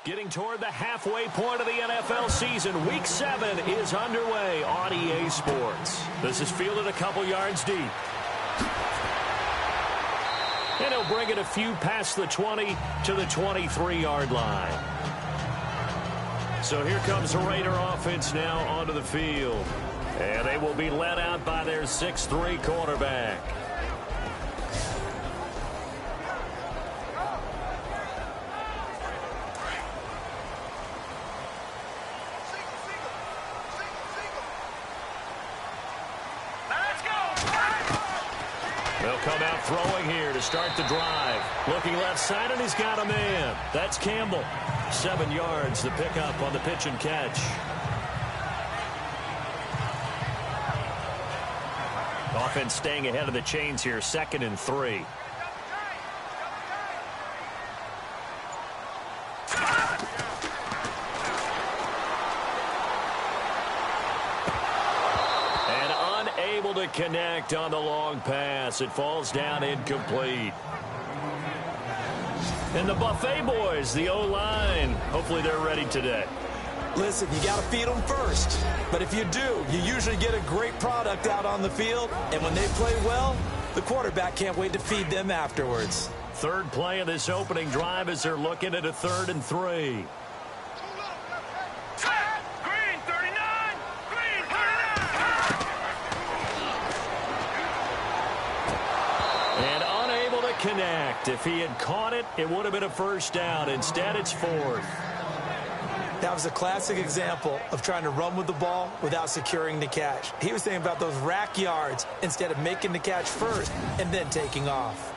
Getting toward the halfway point of the NFL season. Week 7 is underway on EA Sports. This is fielded a couple yards deep. And he'll bring it a few past the 20 to the 23-yard line. So here comes the Raider offense now onto the field. And they will be led out by their 6'3" quarterback. They'll come out throwing here to start the drive. Looking left side, and he's got a man. That's Campbell. 7 yards, the pickup on the pitch and catch. Offense staying ahead of the chains here, 2nd and 3. To connect on the long pass. It falls down incomplete. And the Buffet boys, the O-line, hopefully they're ready today. Listen, you got to feed them first. But if you do, you usually get a great product out on the field. And when they play well, the quarterback can't wait to feed them afterwards. Third play of this opening drive as they're looking at a 3rd and 3. Connect. If he had caught it, it would have been a first down. Instead, it's 4th. That was a classic example of trying to run with the ball without securing the catch. He was thinking about those rack yards instead of making the catch first and then taking off.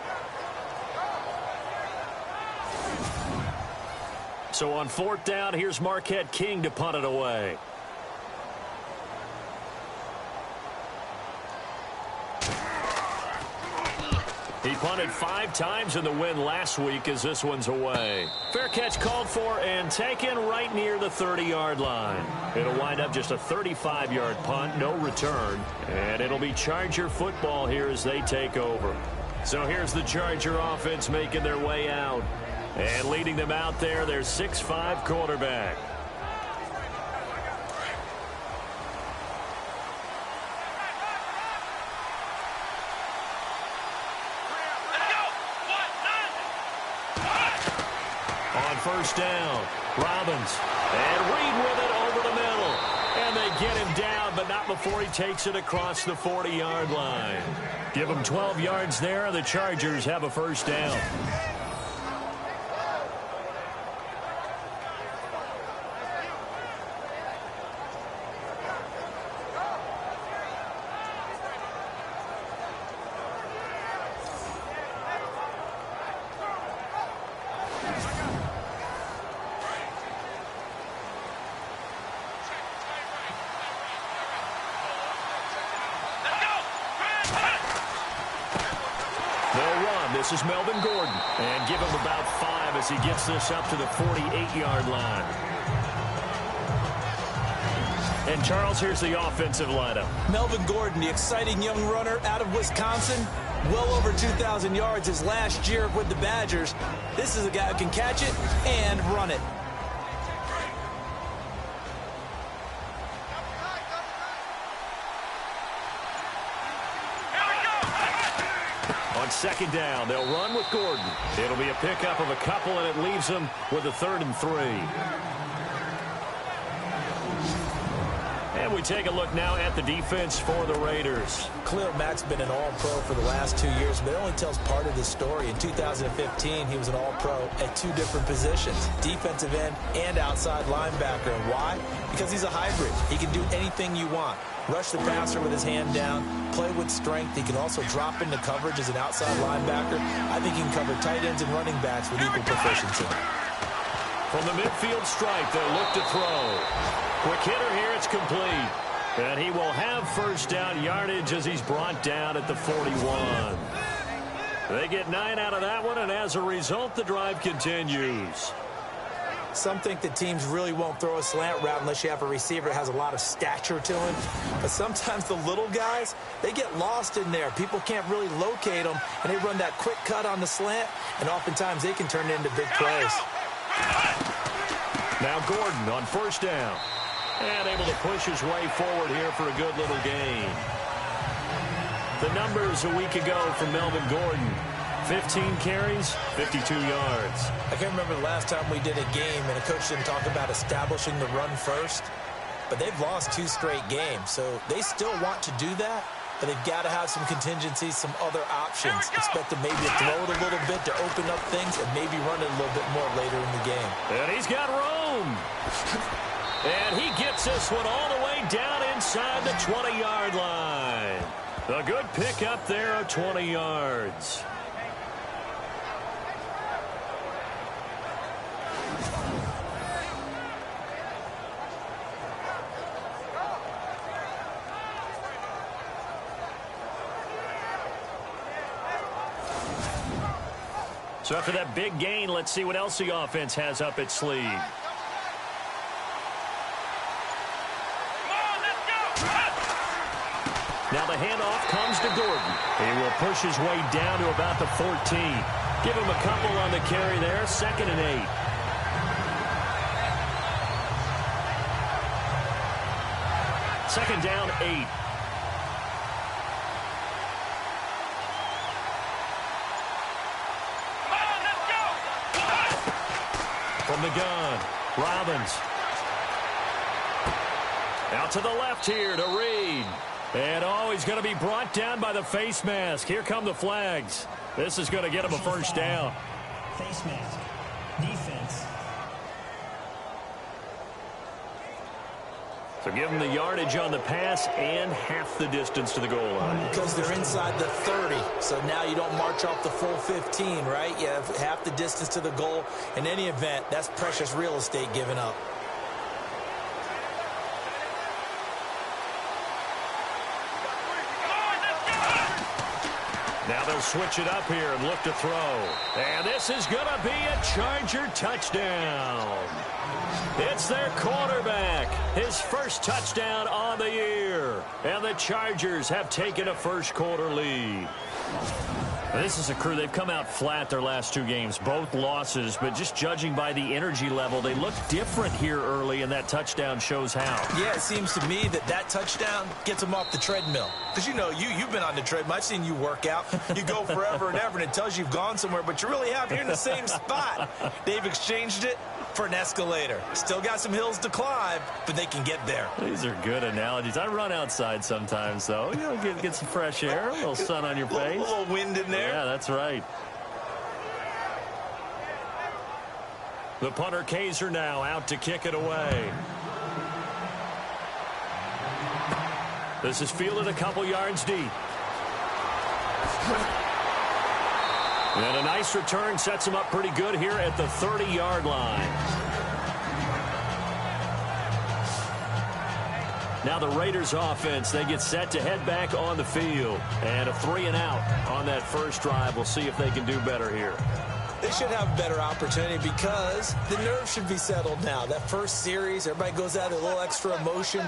So on 4th down, here's Marquette King to punt it away. He punted 5 times in the win last week as this one's away. Fair catch called for and taken right near the 30-yard line. It'll wind up just a 35-yard punt, no return. And it'll be Charger football here as they take over. So here's the Charger offense making their way out. And leading them out there, their 6'5" quarterback. First down, Robbins, and Reed with it over the middle. And they get him down, but not before he takes it across the 40-yard line. Give him 12 yards there, and the Chargers have a first down. This is Melvin Gordon, and give him about 5 as he gets this up to the 48-yard line. And, Charles, here's the offensive lineup. Melvin Gordon, the exciting young runner out of Wisconsin, well over 2,000 yards his last year with the Badgers. This is a guy who can catch it and run it. On 2nd down, they'll run with Gordon. It'll be a pickup of a couple, and it leaves them with a 3rd and 3. And we take a look now at the defense for the Raiders. Khalil Mack's been an all-pro for the last 2 years, but it only tells part of the story. In 2015, he was an all-pro at 2 different positions, defensive end and outside linebacker. And why? Because he's a hybrid. He can do anything you want. Rush the passer with his hand down, play with strength. He can also drop into coverage as an outside linebacker. I think he can cover tight ends and running backs with equal proficiency. From the midfield stripe, they'll look to throw. Quick hitter here, it's complete. And he will have first down yardage as he's brought down at the 41. They get 9 out of that one, and as a result, the drive continues. Some think that teams really won't throw a slant route unless you have a receiver that has a lot of stature to him. But sometimes the little guys, they get lost in there. People can't really locate them, and they run that quick cut on the slant, and oftentimes they can turn it into big plays. Now Gordon on first down. And able to push his way forward here for a good little gain. The numbers a week ago from Melvin Gordon. 15 carries, 52 yards. I can't remember the last time we did a game and a coach didn't talk about establishing the run first. But they've lost 2 straight games, so they still want to do that. But they've got to have some contingencies, some other options. Expect to maybe throw it a little bit to open up things and maybe run it a little bit more later in the game. And he's got room. And he gets this one all the way down inside the 20-yard line. A good pick up there of 20 yards. So after that big gain, let's see what else the offense has up its sleeve. Now the handoff comes to Gordon. He will push his way down to about the 14. Give him a couple on the carry there. 2nd and 8. Second down, 8. From the gun, Robbins. Out to the left here to Reed. And he's going to be brought down by the face mask. Here come the flags. This is going to get him a first down. Face mask. Defense. So give them the yardage on the pass and half the distance to the goal line. Because they're inside the 30, so now you don't march off the full 15, right? You have half the distance to the goal. In any event, that's precious real estate given up. Now they'll switch it up here and look to throw. And this is going to be a Charger touchdown. It's their quarterback. His first touchdown on the year. And the Chargers have taken a first quarter lead. This is a crew. They've come out flat their last 2 games, both losses, but just judging by the energy level, they look different here early, and that touchdown shows how. Yeah, it seems to me that touchdown gets them off the treadmill. Because, you know, you've been on the treadmill. I've seen you work out. You go forever and ever, and it tells you you've gone somewhere, but you really have. You're in the same spot. They've exchanged it for an escalator. Still got some hills to climb, but they can get there. These are good analogies. I run outside sometimes, though. You know, get some fresh air, a little sun on your face. A little wind in there. Yeah, that's right. The punter Kaiser now out to kick it away. This is fielded a couple yards deep. And a nice return sets him up pretty good here at the 30-yard line. Now the Raiders offense, they get set to head back on the field. And a 3-and-out on that first drive. We'll see if they can do better here. They should have a better opportunity because the nerves should be settled now. That first series, everybody goes out with a little extra emotion.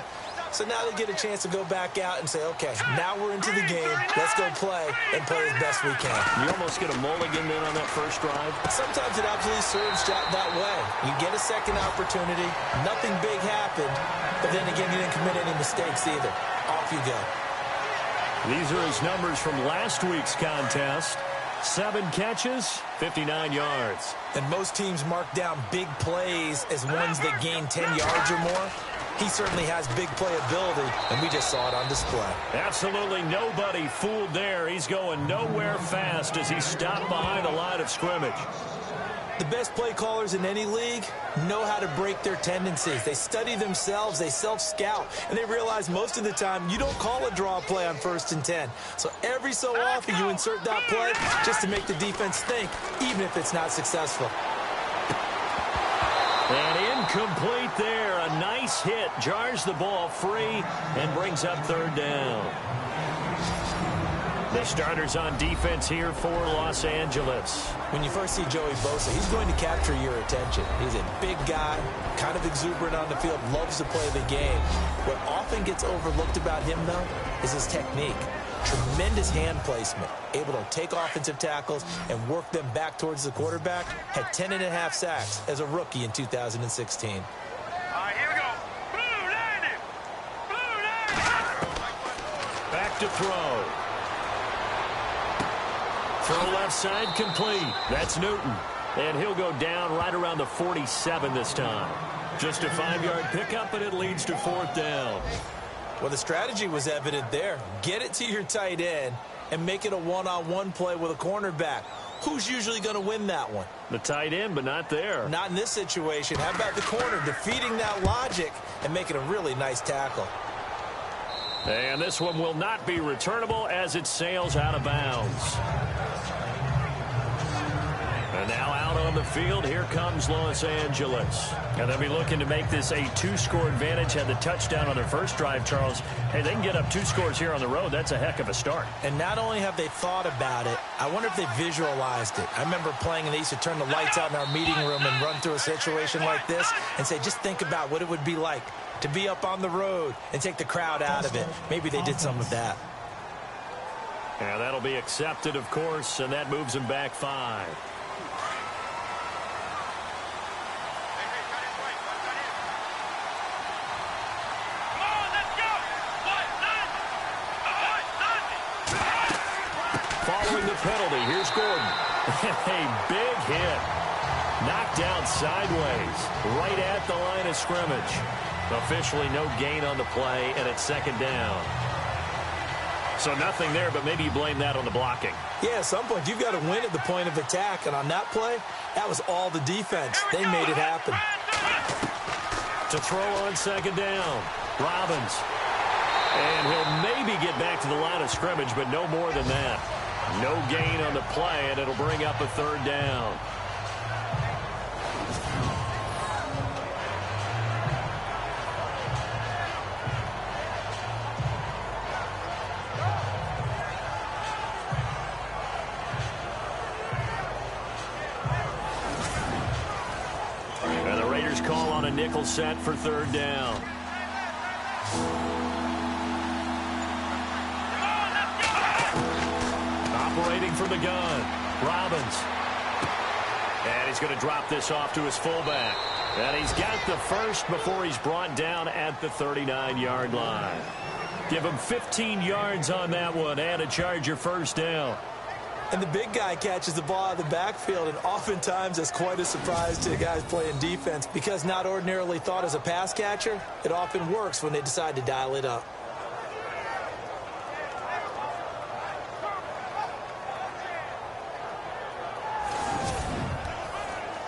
So now they get a chance to go back out and say, okay, now we're into the game. Let's go play and play as best we can. You almost get a mulligan then on that first drive. Sometimes it absolutely serves that way. You get a second opportunity. Nothing big happened. But then again, you didn't commit any mistakes either. Off you go. These are his numbers from last week's contest. 7 catches, 59 yards. And most teams mark down big plays as ones that gain 10 yards or more. He certainly has big playability, and we just saw it on display. Absolutely nobody fooled there. He's going nowhere fast as he stopped behind the line of scrimmage. The best play callers in any league know how to break their tendencies. They study themselves, they self-scout, and they realize most of the time you don't call a draw play on 1st and 10. So every so often you insert that play just to make the defense think, even if it's not successful. And incomplete there. A nice hit. Jars the ball free and brings up 3rd down. The starters on defense here for Los Angeles. When you first see Joey Bosa, he's going to capture your attention. He's a big guy, kind of exuberant on the field, loves to play the game. What often gets overlooked about him, though, is his technique. Tremendous hand placement, able to take offensive tackles and work them back towards the quarterback. Had 10.5 sacks as a rookie in 2016. All right, here we go. Blue Lightning! Blue Lightning! Back to throw. Throw left side complete. That's Newton. And he'll go down right around the 47 this time. Just a 5-yard pickup, and it leads to 4th down. Well, the strategy was evident there. Get it to your tight end and make it a one-on-one play with a cornerback. Who's usually going to win that one? The tight end, but not there. Not in this situation. How about the corner defeating that logic and making a really nice tackle? And this one will not be returnable as it sails out of bounds. And now out on the field, here comes Los Angeles. And they'll be looking to make this a 2-score advantage. Had the touchdown on their first drive, Charles. Hey, they can get up 2 scores here on the road. That's a heck of a start. And not only have they thought about it, I wonder if they visualized it. I remember playing, and they used to turn the lights out in our meeting room and run through a situation like this and say, just think about what it would be like to be up on the road and take the crowd out of it. Maybe they did some of that. And that'll be accepted, of course, and that moves them back 5. Following the penalty, here's Gordon. A big hit. Knocked down sideways, right at the line of scrimmage. Officially no gain on the play, and it's 2nd down. So nothing there, but maybe you blame that on the blocking. Yeah, at some point, you've got to win at the point of attack, and on that play, that was all the defense. They made it happen. To throw on 2nd down, Robbins. And he'll maybe get back to the line of scrimmage, but no more than that. No gain on the play, and it'll bring up a 3rd down. And the Raiders call on a nickel set for 3rd down. Operating from the gun, Robbins. And he's going to drop this off to his fullback. And he's got the first before he's brought down at the 39-yard line. Give him 15 yards on that one and a Charger 1st down. And the big guy catches the ball out of the backfield, and oftentimes that's quite a surprise to the guys playing defense because not ordinarily thought as a pass catcher, it often works when they decide to dial it up.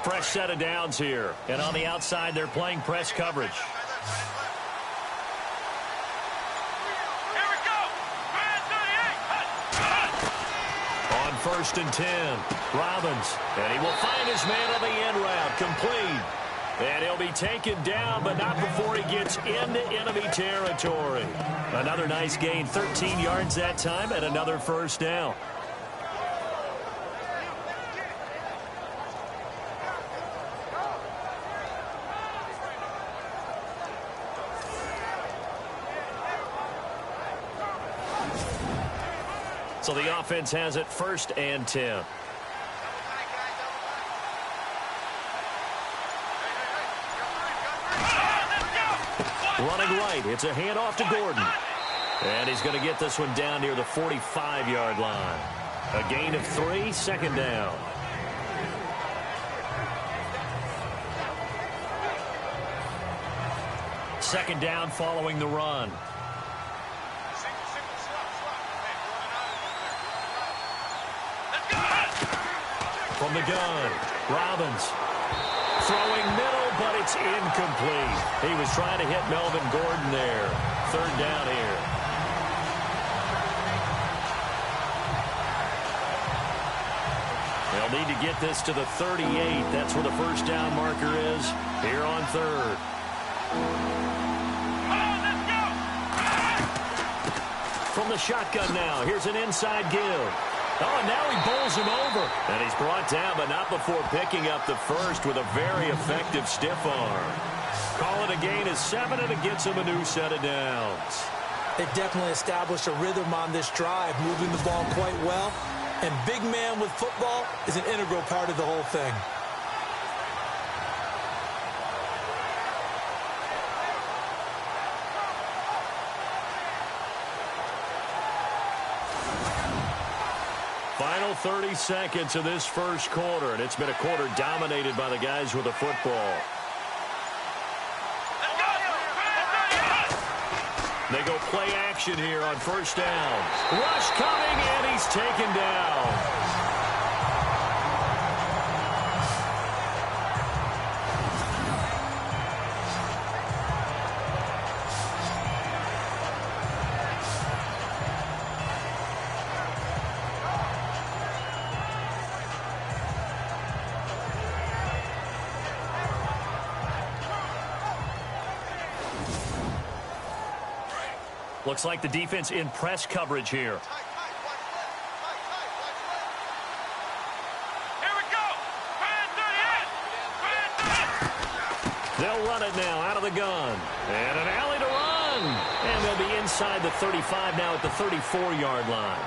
Fresh set of downs here. And on the outside, they're playing press coverage. Here we go! 38! On 1st and 10, Robbins. And he will find his man on the end route, complete. And he'll be taken down, but not before he gets into enemy territory. Another nice gain, 13 yards that time, and another 1st down. So the offense has it 1st and 10. Running right, it's a handoff to Gordon. And he's going to get this one down near the 45-yard line. A gain of 3, 2nd down. Second down following the run. From the gun, Robbins. Throwing middle, but it's incomplete. He was trying to hit Melvin Gordon there. 3rd down here. They'll need to get this to the 38. That's where the 1st down marker is here on 3rd. From the shotgun now, here's an inside give. Oh, and now he bowls him over. And he's brought down, but not before picking up the first with a very effective stiff arm. Call it a gain of 7, and it gets him a new set of downs. They've definitely established a rhythm on this drive, moving the ball quite well. And big man with football is an integral part of the whole thing. Final 30 seconds of this first quarter, and it's been a quarter dominated by the guys with the football. They go play action here on first down. Rush coming, and he's taken down. Looks like the defense in press coverage here. Here we go. They'll run it now out of the gun. And an alley to run. And they'll be inside the 35 now at the 34-yard line.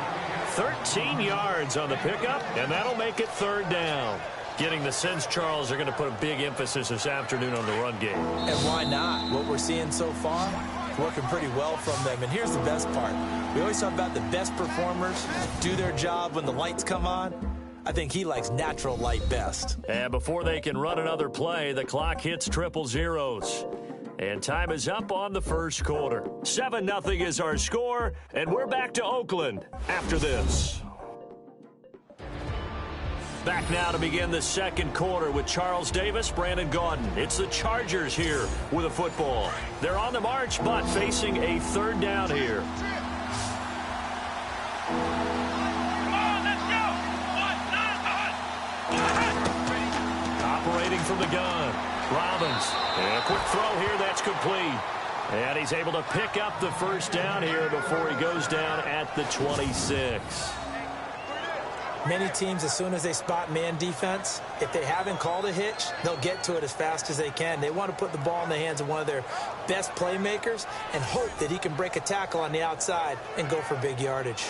13 yards on the pickup, and that'll make it third down. Getting the sense, Charles, are going to put a big emphasis this afternoon on the run game. And why not? What we're seeing so far, working pretty well from them. And here's the best part. We always talk about the best performers do their job when the lights come on. I think he likes natural light best. And before they can run another play, the clock hits triple zeros. And time is up on the first quarter. 7-0 is our score, and we're back to Oakland after this. Back now to begin the second quarter with Charles Davis, Brandon Gaudin. It's the Chargers here with a football. They're on the march, but facing a third down here. Come on, let's go. Operating from the gun. Robbins. And a quick throw here that's complete. And he's able to pick up the first down here before he goes down at the 26. Many teams, as soon as they spot man defense, if they haven't called a hitch, they'll get to it as fast as they can. They want to put the ball in the hands of one of their best playmakers and hope that he can break a tackle on the outside and go for big yardage.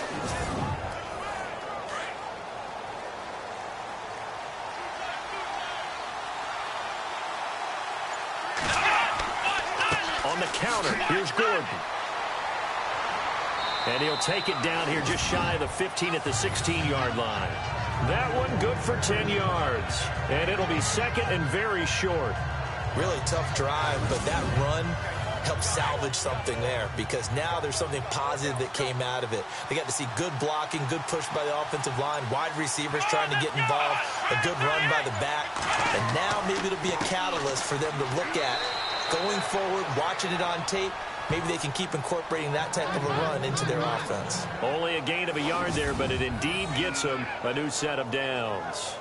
On the counter, here's Gordon. And he'll take it down here just shy of the 15 at the 16-yard line. That one good for 10 yards. And it'll be second and very short. Really tough drive, but that run helped salvage something there because now there's something positive that came out of it. They got to see good blocking, good push by the offensive line, wide receivers trying to get involved, a good run by the back. And now maybe it'll be a catalyst for them to look at going forward, watching it on tape. Maybe they can keep incorporating that type of a run into their offense. Only a gain of a yard there, but it indeed gets them a new set of downs.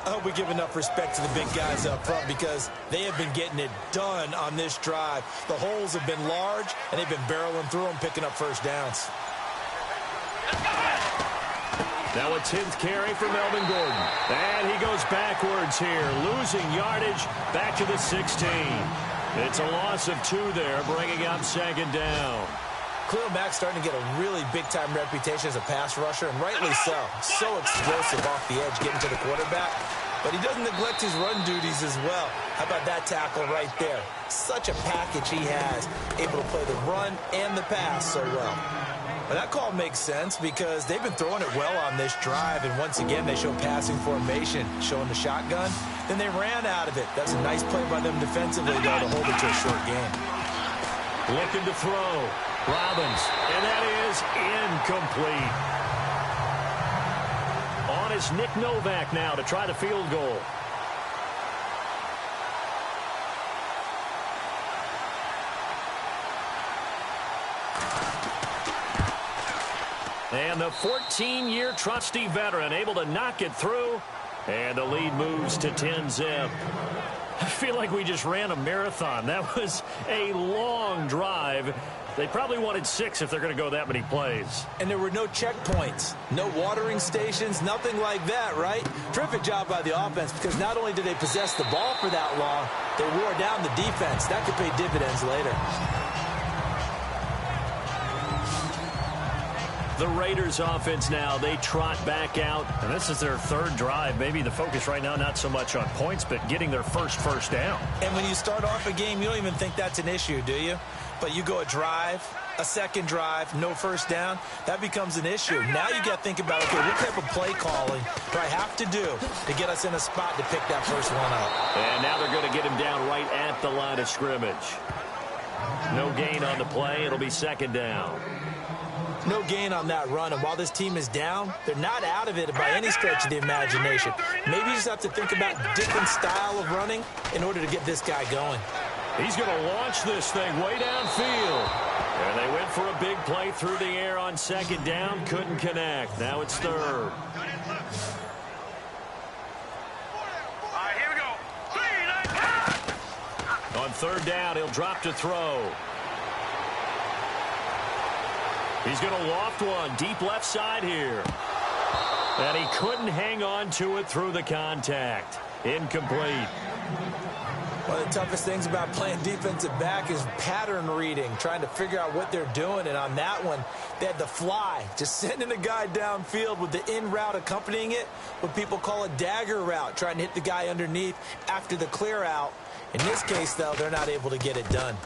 I hope we give enough respect to the big guys up front because they have been getting it done on this drive. The holes have been large, and they've been barreling through them, picking up first downs. Now a 10th carry for Melvin Gordon. And he goes backwards here, losing yardage back to the 16. It's a loss of 2 there, bringing up second down. Khalil Mack's starting to get a really big-time reputation as a pass rusher, and rightly so. So explosive off the edge, getting to the quarterback. But he doesn't neglect his run duties as well. How about that tackle right there? Such a package he has, able to play the run and the pass so well. But that call makes sense because they've been throwing it well on this drive, and once again they show passing formation, showing the shotgun. Then they ran out of it. That's a nice play by them defensively, though, to hold it to a short game. Looking to throw. Robbins, and that is incomplete. On is Nick Novak now to try the field goal. And the 14-year trusty veteran able to knock it through. And the lead moves to 10-zip. I feel like we just ran a marathon. That was a long drive. They probably wanted 6 if they're going to go that many plays. And there were no checkpoints, no watering stations, nothing like that, right? Terrific job by the offense because not only did they possess the ball for that long, they wore down the defense. That could pay dividends later. The Raiders offense now, they trot back out. And this is their third drive. Maybe the focus right now not so much on points, but getting their first down. And when you start off a game, you don't even think that's an issue, do you? But you go a drive, a second drive, no first down, that becomes an issue. Now you got to think about, okay, what type of play calling do I have to do to get us in a spot to pick that first one up? And now they're going to get him down right at the line of scrimmage. No gain on the play. It'll be second down. No gain on that run, and while this team is down, they're not out of it by any stretch of the imagination. Maybe you just have to think about different style of running in order to get this guy going. He's going to launch this thing way downfield. And they went for a big play through the air on second down. Couldn't connect. Now it's third. Here we go. On third down, he'll drop to throw. He's going to loft one deep left side here. And he couldn't hang on to it through the contact. Incomplete. One of the toughest things about playing defensive back is pattern reading, trying to figure out what they're doing. And on that one, they had the fly, just sending a guy downfield with the in route accompanying it, what people call a dagger route, trying to hit the guy underneath after the clear out. In this case, though, they're not able to get it done.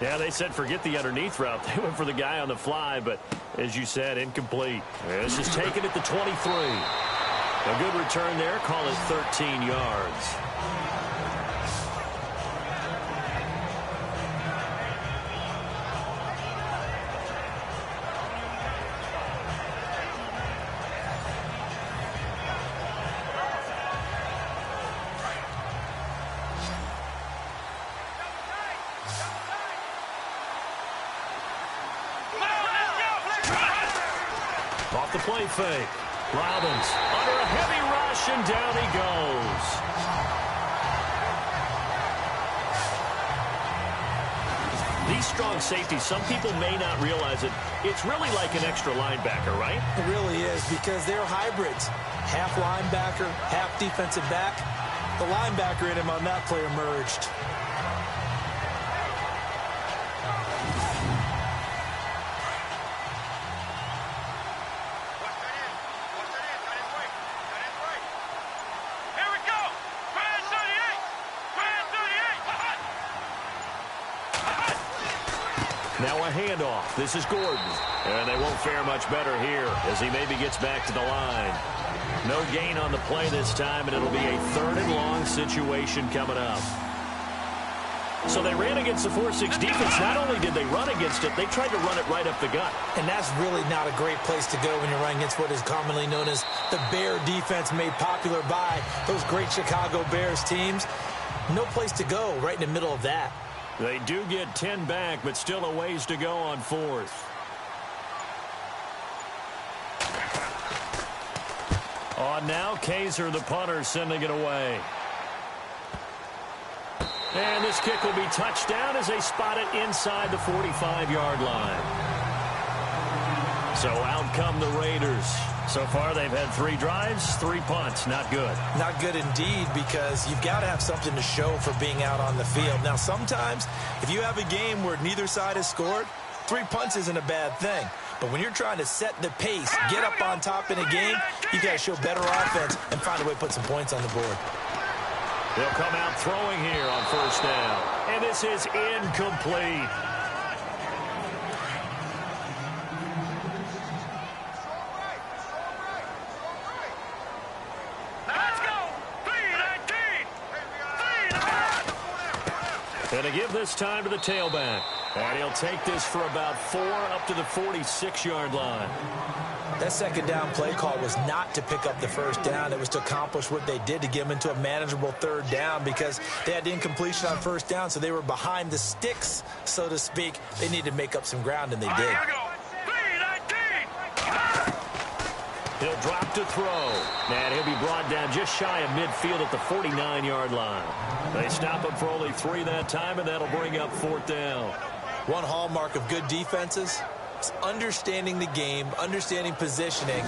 Yeah, they said forget the underneath route. They went for the guy on the fly, but as you said, incomplete. This is taken at the 23. A good return there. Call it 13 yards. Off the play fake. Robbins under a heavy rush, and down he goes. These strong safeties, some people may not realize it. It's really like an extra linebacker, right? It really is, because they're hybrids. Half linebacker, half defensive back. The linebacker in him on that play emerged. Now a handoff. This is Gordon. And they won't fare much better here as he maybe gets back to the line. No gain on the play this time, and it'll be a third and long situation coming up. So they ran against the 4-6 defense. Not only did they run against it, they tried to run it right up the gut. And that's really not a great place to go when you're running against what is commonly known as the Bear defense, made popular by those great Chicago Bears teams. No place to go right in the middle of that. They do get 10 back, but still a ways to go on fourth. On now, Kaiser, the punter, sending it away. And this kick will be touched down as they spot it inside the 45-yard line. So out come the Raiders. So far, they've had 3 drives, 3 punts. Not good. Not good indeed, because you've got to have something to show for being out on the field. Now, sometimes, if you have a game where neither side has scored, 3 punts isn't a bad thing. But when you're trying to set the pace, get up on top in a game, you got to show better offense and find a way to put some points on the board. They'll come out throwing here on first down. And this is incomplete. And to give this time to the tailback. And he'll take this for about 4 up to the 46-yard line. That second down play call was not to pick up the first down. It was to accomplish what they did, to get them into a manageable third down, because they had incompletion on first down, so they were behind the sticks, so to speak. They needed to make up some ground, and they did. He'll drop to throw. And he'll be brought down just shy of midfield at the 49-yard line. They stop him for only 3 that time, and that'll bring up fourth down. One hallmark of good defenses is understanding the game, understanding positioning,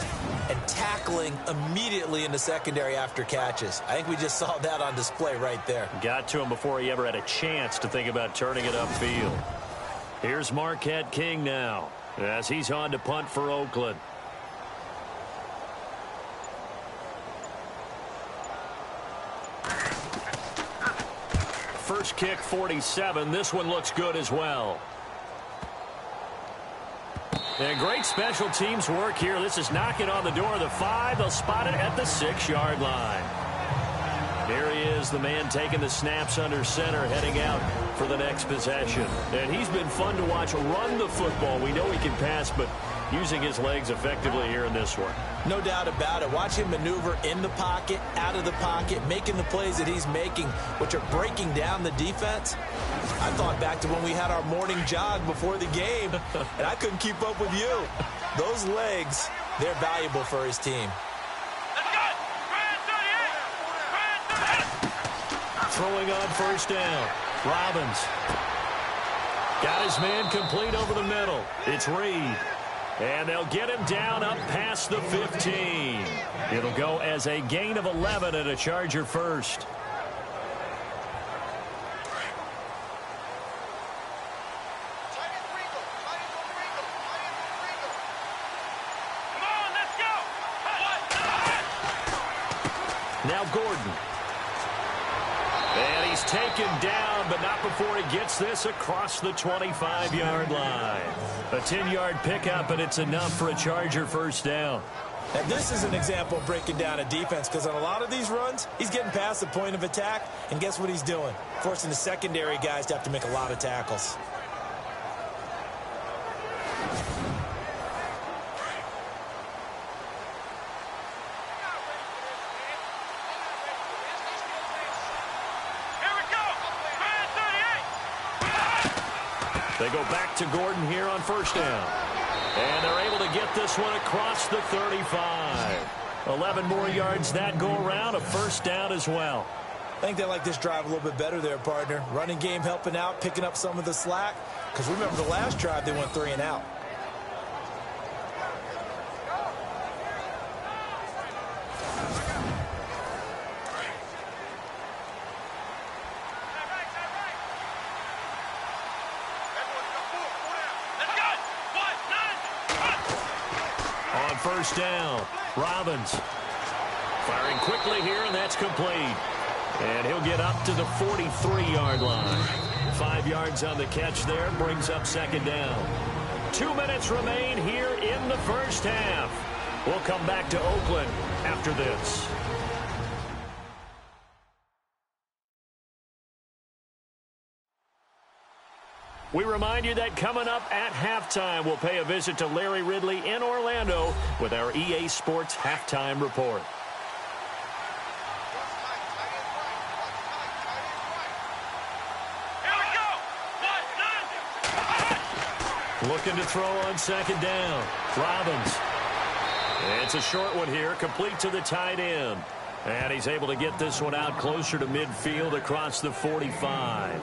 and tackling immediately in the secondary after catches. I think we just saw that on display right there. Got to him before he ever had a chance to think about turning it upfield. Here's Marquette King now, as he's on to punt for Oakland. first kick 47. This one looks good as well. And great special teams work here. This is knocking on the door of the 5. They'll spot it at the 6-yard line. Here he is, the man taking the snaps under center, heading out for the next possession. And he's been fun to watch run the football. We know he can pass, but using his legs effectively here in this one. No doubt about it. Watch him maneuver in the pocket, out of the pocket, making the plays that he's making, which are breaking down the defense. I thought back to when we had our morning jog before the game, and I couldn't keep up with you. Those legs, they're valuable for his team. Throwing on first down. Robbins. Got his man complete over the middle. It's Reed. And they'll get him down up past the 15. It'll go as a gain of 11 and a Charger first. Now Gordon. And he's taken down, but not before he gets this across the 25-yard line. A 10-yard pickup, and it's enough for a Charger first down. And this is an example of breaking down a defense, because on a lot of these runs, he's getting past the point of attack, and guess what he's doing? Forcing the secondary guys to have to make a lot of tackles. They go back to Gordon here on first down. And they're able to get this one across the 35. 11 more yards that go around, a first down as well. I think they like this drive a little bit better there, partner. Running game helping out, picking up some of the slack. Because remember the last drive, they went 3 and out. First down. Robbins firing quickly here, and that's complete. And he'll get up to the 43-yard line. 5 yards on the catch there, brings up second down. 2 minutes remain here in the first half. We'll come back to Oakland after this. We remind you that coming up at halftime, we'll pay a visit to Larry Ridley in Orlando with our EA Sports Halftime Report. Here we go. Looking to throw on second down. Robbins. It's a short one here, complete to the tight end. And he's able to get this one out closer to midfield across the 45.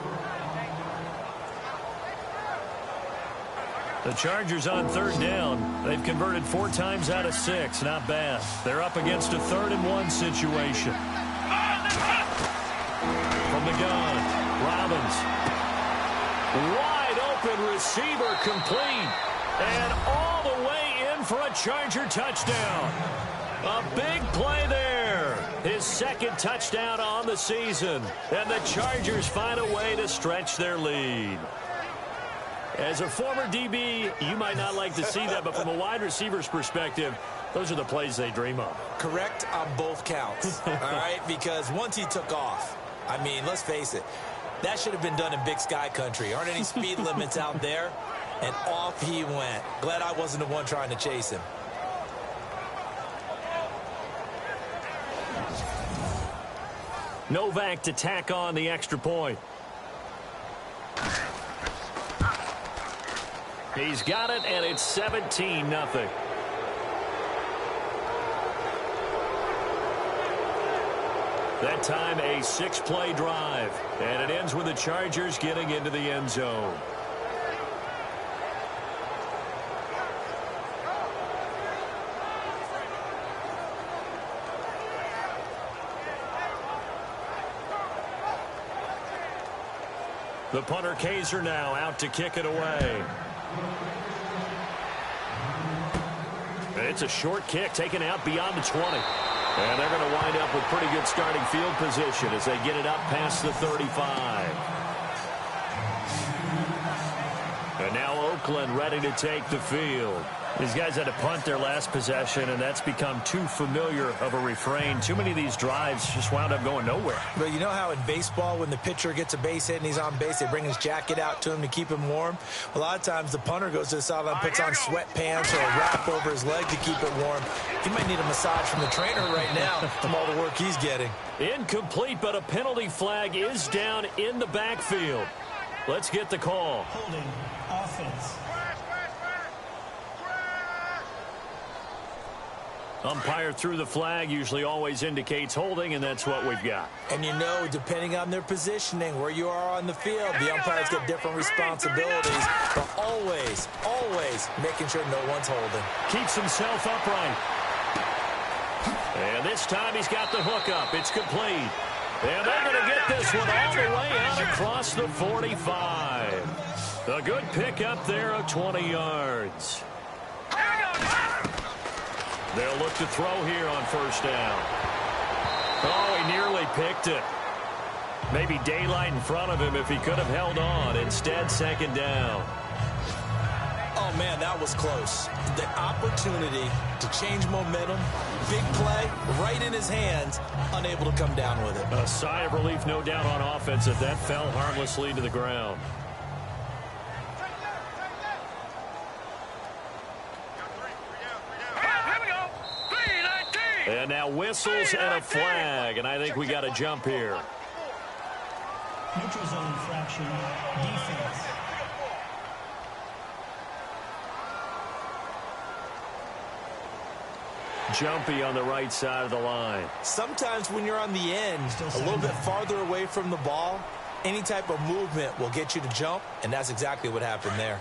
The Chargers on third down. They've converted 4 times out of 6. Not bad. They're up against a 3rd-and-1 situation. From the gun, Robbins. Wide open receiver complete. And all the way in for a Charger touchdown. A big play there. His 2nd touchdown on the season. And the Chargers find a way to stretch their lead. As a former DB, you might not like to see that, but from a wide receiver's perspective, those are the plays they dream of. Correct on both counts, all right? Because once he took off, I mean, let's face it, that should have been done in Big Sky country. Aren't any speed limits out there? And off he went. Glad I wasn't the one trying to chase him. Novak to tack on the extra point. He's got it, and it's 17-0. That time, a 6-play drive. And it ends with the Chargers getting into the end zone. The punter Kaiser now out to kick it away. It's a short kick taken out beyond the 20. And they're going to wind up with pretty good starting field position as they get it up past the 35. And now Oakland ready to take the field. These guys had to punt their last possession, and that's become too familiar of a refrain. Too many of these drives just wound up going nowhere. But you know how in baseball, when the pitcher gets a base hit and he's on base, they bring his jacket out to him to keep him warm? A lot of times the punter goes to the sideline, puts on sweatpants or a wrap over his leg to keep it warm. He might need a massage from the trainer right now from all the work he's getting. Incomplete, but a penalty flag is down in the backfield. Let's get the call. Holding offense. Umpire threw the flag, usually always indicates holding, and that's what we've got. And you know, depending on their positioning, where you are on the field, the umpires get different responsibilities, but always, always making sure no one's holding. Keeps himself upright. And this time he's got the hook up. It's complete. And they're going to get this one all the way out across the 45. A good pick up there of 20 yards. They'll look to throw here on first down. Oh, he nearly picked it. Maybe daylight in front of him if he could have held on. Instead, second down. Oh, man, that was close. The opportunity to change momentum, big play, right in his hands, unable to come down with it. A sigh of relief, no doubt, on offense if that fell harmlessly to the ground. And now whistles and a flag, and I think we got to jump here. Neutral zone infraction. Defense. Jumpy on the right side of the line. Sometimes when you're on the end, a little bit farther away from the ball, any type of movement will get you to jump, and that's exactly what happened there.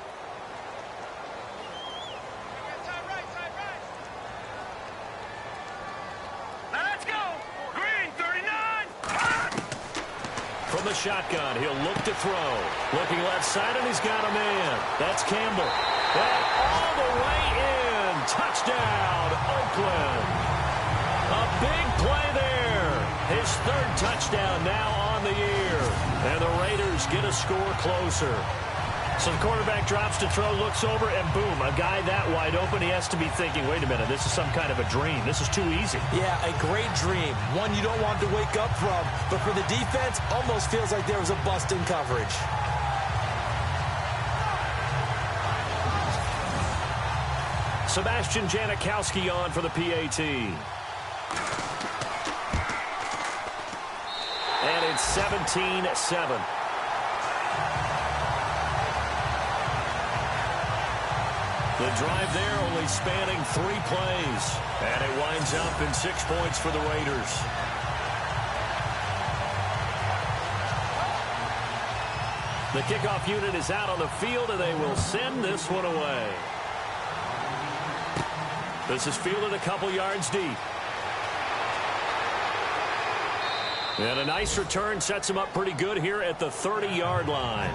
From the shotgun, he'll look to throw. Looking left side, and he's got a man. That's Campbell. And all the way in. Touchdown, Oakland. A big play there. His third touchdown now on the year. And the Raiders get a score closer. So the quarterback drops to throw, looks over, and boom, a guy that wide open. He has to be thinking, wait a minute, this is some kind of a dream. This is too easy. Yeah, a great dream. One you don't want to wake up from. But for the defense, almost feels like there was a bust in coverage. Sebastian Janikowski on for the PAT. And it's 17-7. The drive there only spanning 3 plays. And it winds up in 6 points for the Raiders. The kickoff unit is out on the field, and they will send this one away. This is fielded a couple yards deep. And a nice return sets him up pretty good here at the 30-yard line.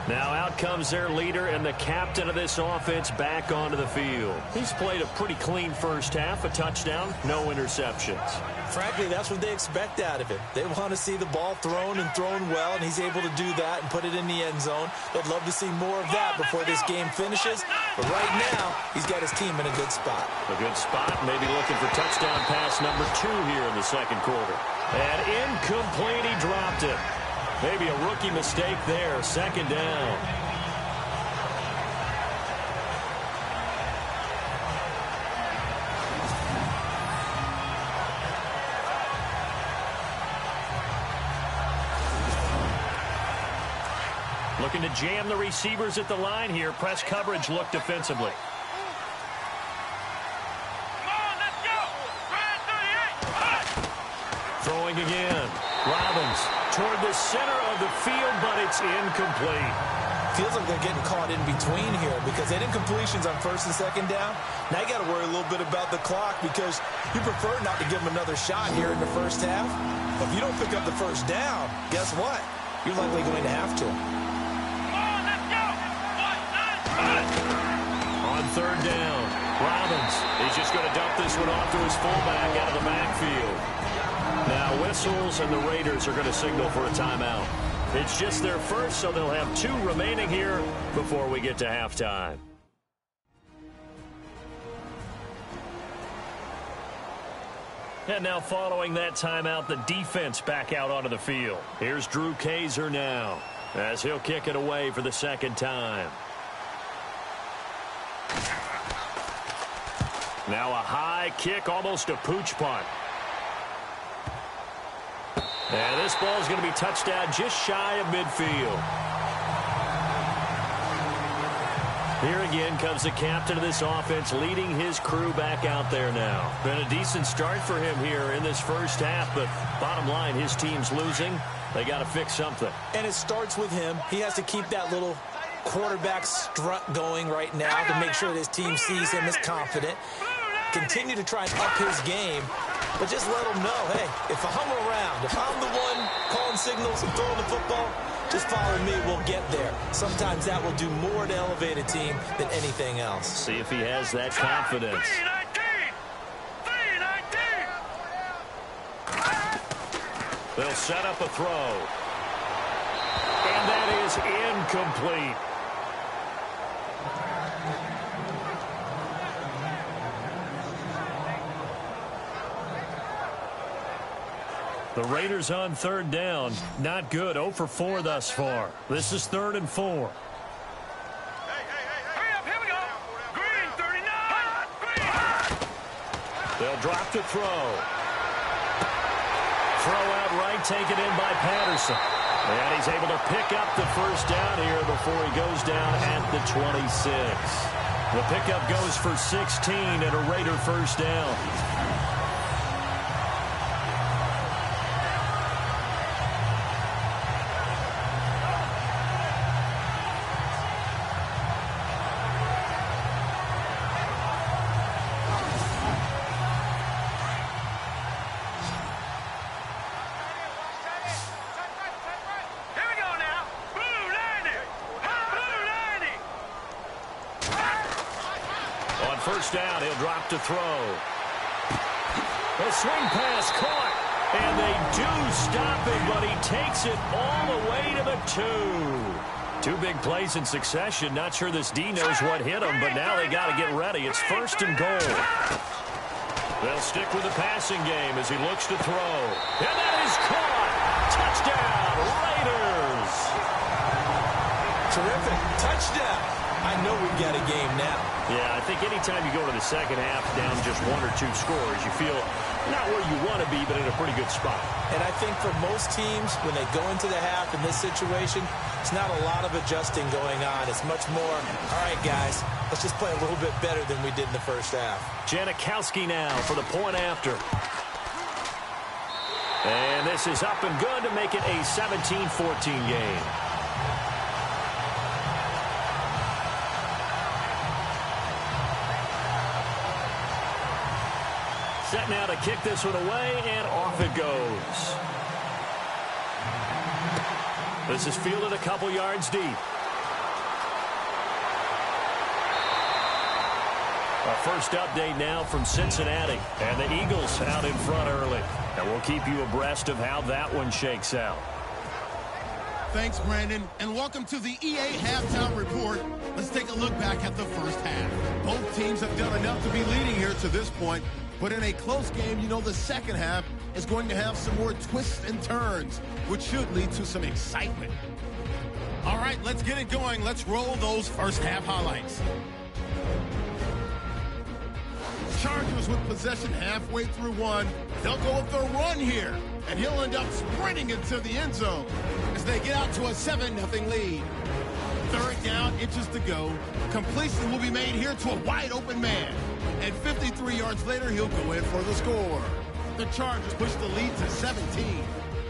Now out comes their leader and the captain of this offense back onto the field. He's played a pretty clean first half, a touchdown, no interceptions. Frankly, that's what they expect out of him. They want to see the ball thrown and thrown well, and he's able to do that and put it in the end zone. They'd love to see more of that before this game finishes. But right now, he's got his team in a good spot. A good spot, maybe looking for touchdown pass number 2 here in the second quarter. And incomplete, he dropped it. Maybe a rookie mistake there, second down. Looking to jam the receivers at the line here. Press coverage look defensively. Throwing again. Robbins toward the center of the field, but it's incomplete. Feels like they're getting caught in between here because they did completions on first and second down. Now you got to worry a little bit about the clock because you prefer not to give them another shot here in the first half. But if you don't pick up the first down, guess what? You're likely going to have to. On third down. Robbins, he's just going to dump this one off to his fullback out of the backfield. Now whistles, and the Raiders are going to signal for a timeout. It's just their first, so they'll have 2 remaining here before we get to halftime. And now following that timeout, the defense back out onto the field. Here's Drew Kaiser now as he'll kick it away for the second time. Now a high kick, almost a pooch punt. And this ball is going to be touched down just shy of midfield. Here again comes the captain of this offense, leading his crew back out there now. Been a decent start for him here in this first half, but bottom line, his team's losing. They got to fix something. And it starts with him. He has to keep that little quarterback strut going right now to make sure that his team sees him as confident. Continue to try and up his game, but just let him know, hey, if I'm around, if I'm the one calling signals and throwing the football, just follow me, we'll get there. Sometimes that will do more to elevate a team than anything else. See if he has that confidence. They'll set up a throw. And that is incomplete. The Raiders on third down. Not good. 0 for 4 thus far. This is 3rd and 4. Hurry up, here we go. Green, 39. Green. They'll drop to throw. Throw out right, taken in by Patterson. And he's able to pick up the first down here before he goes down at the 26. The pickup goes for 16 and a Raider first down. First down, he'll drop to throw. A swing pass caught, and they do stop him, but he takes it all the way to the 2. 2 big plays in succession. Not sure this D knows what hit him, but now they got to get ready. It's 1st and goal. They'll stick with the passing game as he looks to throw. And that is caught. Touchdown, Raiders. Terrific. Touchdown. I know we've got a game now. Yeah, I think anytime you go to the second half down just 1 or 2 scores, you feel not where you want to be, but in a pretty good spot. And I think for most teams, when they go into the half in this situation, it's not a lot of adjusting going on. It's much more, all right, guys, let's just play a little bit better than we did in the first half. Janikowski now for the point after. And this is up and good to make it a 17-14 game. Set now to kick this one away, and off it goes. This is fielded a couple yards deep. Our first update now from Cincinnati. And the Eagles out in front early. And we'll keep you abreast of how that one shakes out. Thanks, Brandon, and welcome to the EA Halftime Report. Let's take a look back at the first half. Both teams have done enough to be leading here to this point, but in a close game, you know the second half is going to have some more twists and turns, which should lead to some excitement. All right, let's get it going. Let's roll those first half highlights. Chargers with possession halfway through one. They'll go with the run here, and he'll end up sprinting into the end zone as they get out to a 7-0 lead. Third down, inches to go. Completion will be made here to a wide-open man. And 53 yards later, he'll go in for the score. The Chargers push the lead to 17.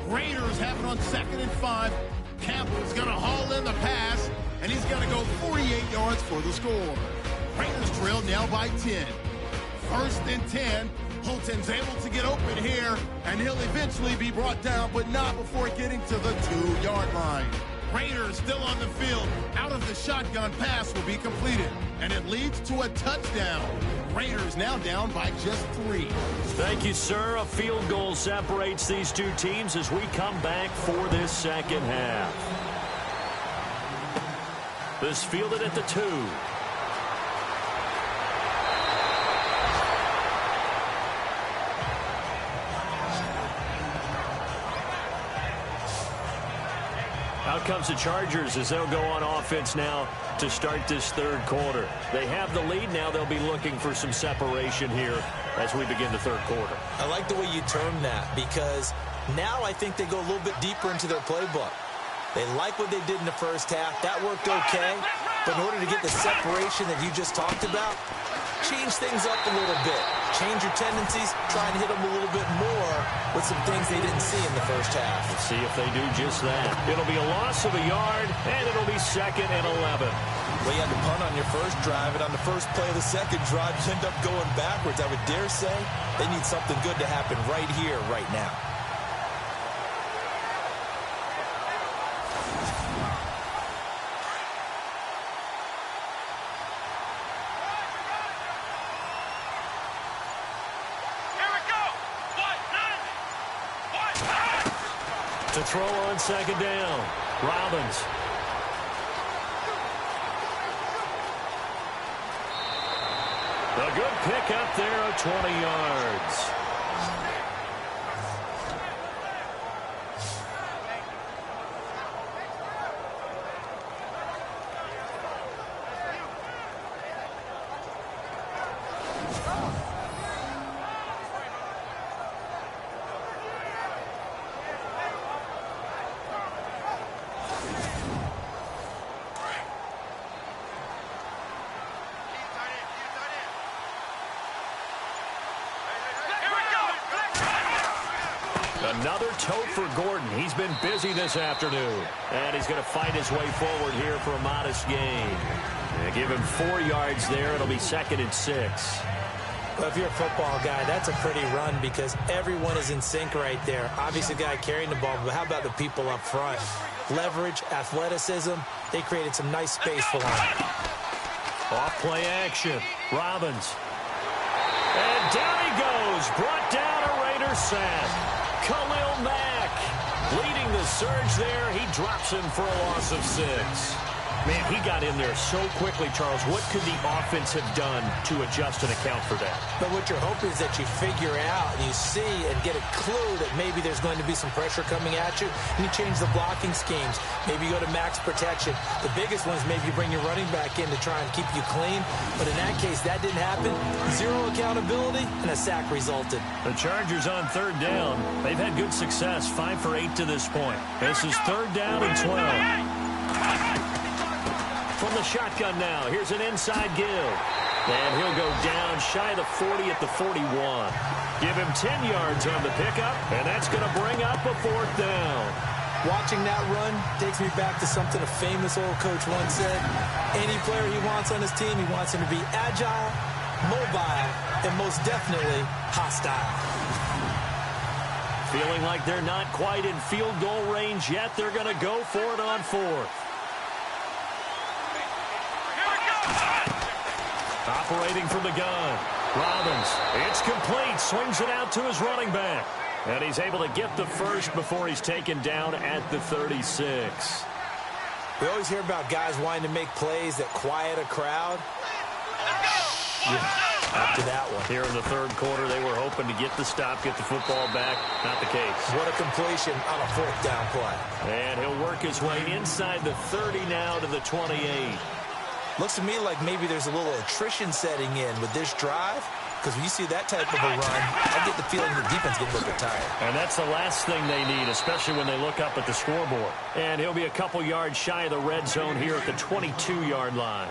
Raiders have it on 2nd and 5. Campbell's going to haul in the pass, and he's going to go 48 yards for the score. Raiders trail now by 10. 1st and 10. Holton's able to get open here, and he'll eventually be brought down, but not before getting to the 2-yard line. Raiders still on the field. Out of the shotgun, pass will be completed, and it leads to a touchdown. Raiders now down by just 3. Thank you, sir. A field goal separates these two teams as we come back for this second half. This fielded at the 2. Out comes the Chargers as they'll go on offense now to start this third quarter. They have the lead now. They'll be looking for some separation here as we begin the third quarter. I like the way you term that because now I think they go a little bit deeper into their playbook. They like what they did in the first half. That worked okay. But in order to get the separation that you just talked about, change things up a little bit. Change your tendencies, try and hit them a little bit more with some things they didn't see in the first half. Let's see if they do just that. It'll be a loss of a yard, and it'll be 2nd and 11. Well, you had to punt on your first drive, and on the first play of the second drive, you end up going backwards. I would dare say they need something good to happen right here, right now. To throw on second down, Robbins. A good pick up there of 20 yards. Another tote for Gordon. He's been busy this afternoon. And he's going to fight his way forward here for a modest gain. Give him 4 yards there. It'll be 2nd and 6. Well, if you're a football guy, that's a pretty run because everyone is in sync right there. Obviously, the guy carrying the ball, but how about the people up front? Leverage, athleticism. They created some nice space for him. Off play action. Robbins. And down he goes. Brought down a Raider sack. Khalil Mack leading the surge there. He drops him for a loss of 6. Man, he got in there so quickly, Charles. What could the offense have done to adjust and account for that? But what you're hoping is that you figure out and you see and get a clue that maybe there's going to be some pressure coming at you, and you change the blocking schemes. Maybe you go to max protection. The biggest one is maybe you bring your running back in to try and keep you clean. But in that case, that didn't happen. 0 accountability, and a sack resulted. The Chargers on 3rd down. They've had good success, 5 for 8 to this point. This is 3rd down and 12. From the shotgun now, here's an inside give. And he'll go down shy of the 40 at the 41. Give him 10 yards on the pickup, and that's going to bring up a 4th down. Watching that run takes me back to something a famous old coach once said. Any player he wants on his team, he wants him to be agile, mobile, and most definitely hostile. Feeling like they're not quite in field goal range yet. They're going to go for it on 4th. Operating from the gun. Robbins. It's complete. Swings it out to his running back. And he's able to get the first before he's taken down at the 36. We always hear about guys wanting to make plays that quiet a crowd. Yeah, after that one. Here in the 3rd quarter, they were hoping to get the stop, get the football back. Not the case. What a completion on a 4th down play. And he'll work his way inside the 30 now to the 28. Looks to me like maybe there's a little attrition setting in with this drive. Because when you see that type of a run, I get the feeling the defense gets a little bit tired. And that's the last thing they need, especially when they look up at the scoreboard. And he'll be a couple yards shy of the red zone here at the 22-yard line.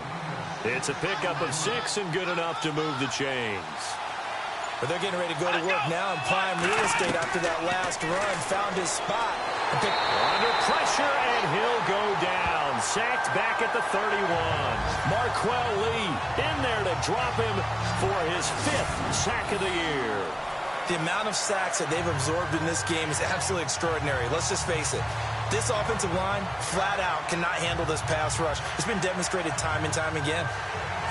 It's a pickup of 6 and good enough to move the chains. But they're getting ready to go to work now in prime real estate after that last run. Found his spot. Under pressure, and he'll go down. Sacked back at the 31. Marquell Lee in there to drop him for his 5th sack of the year. The amount of sacks that they've absorbed in this game is absolutely extraordinary. Let's just face it. This offensive line, flat out, cannot handle this pass rush. It's been demonstrated time and time again.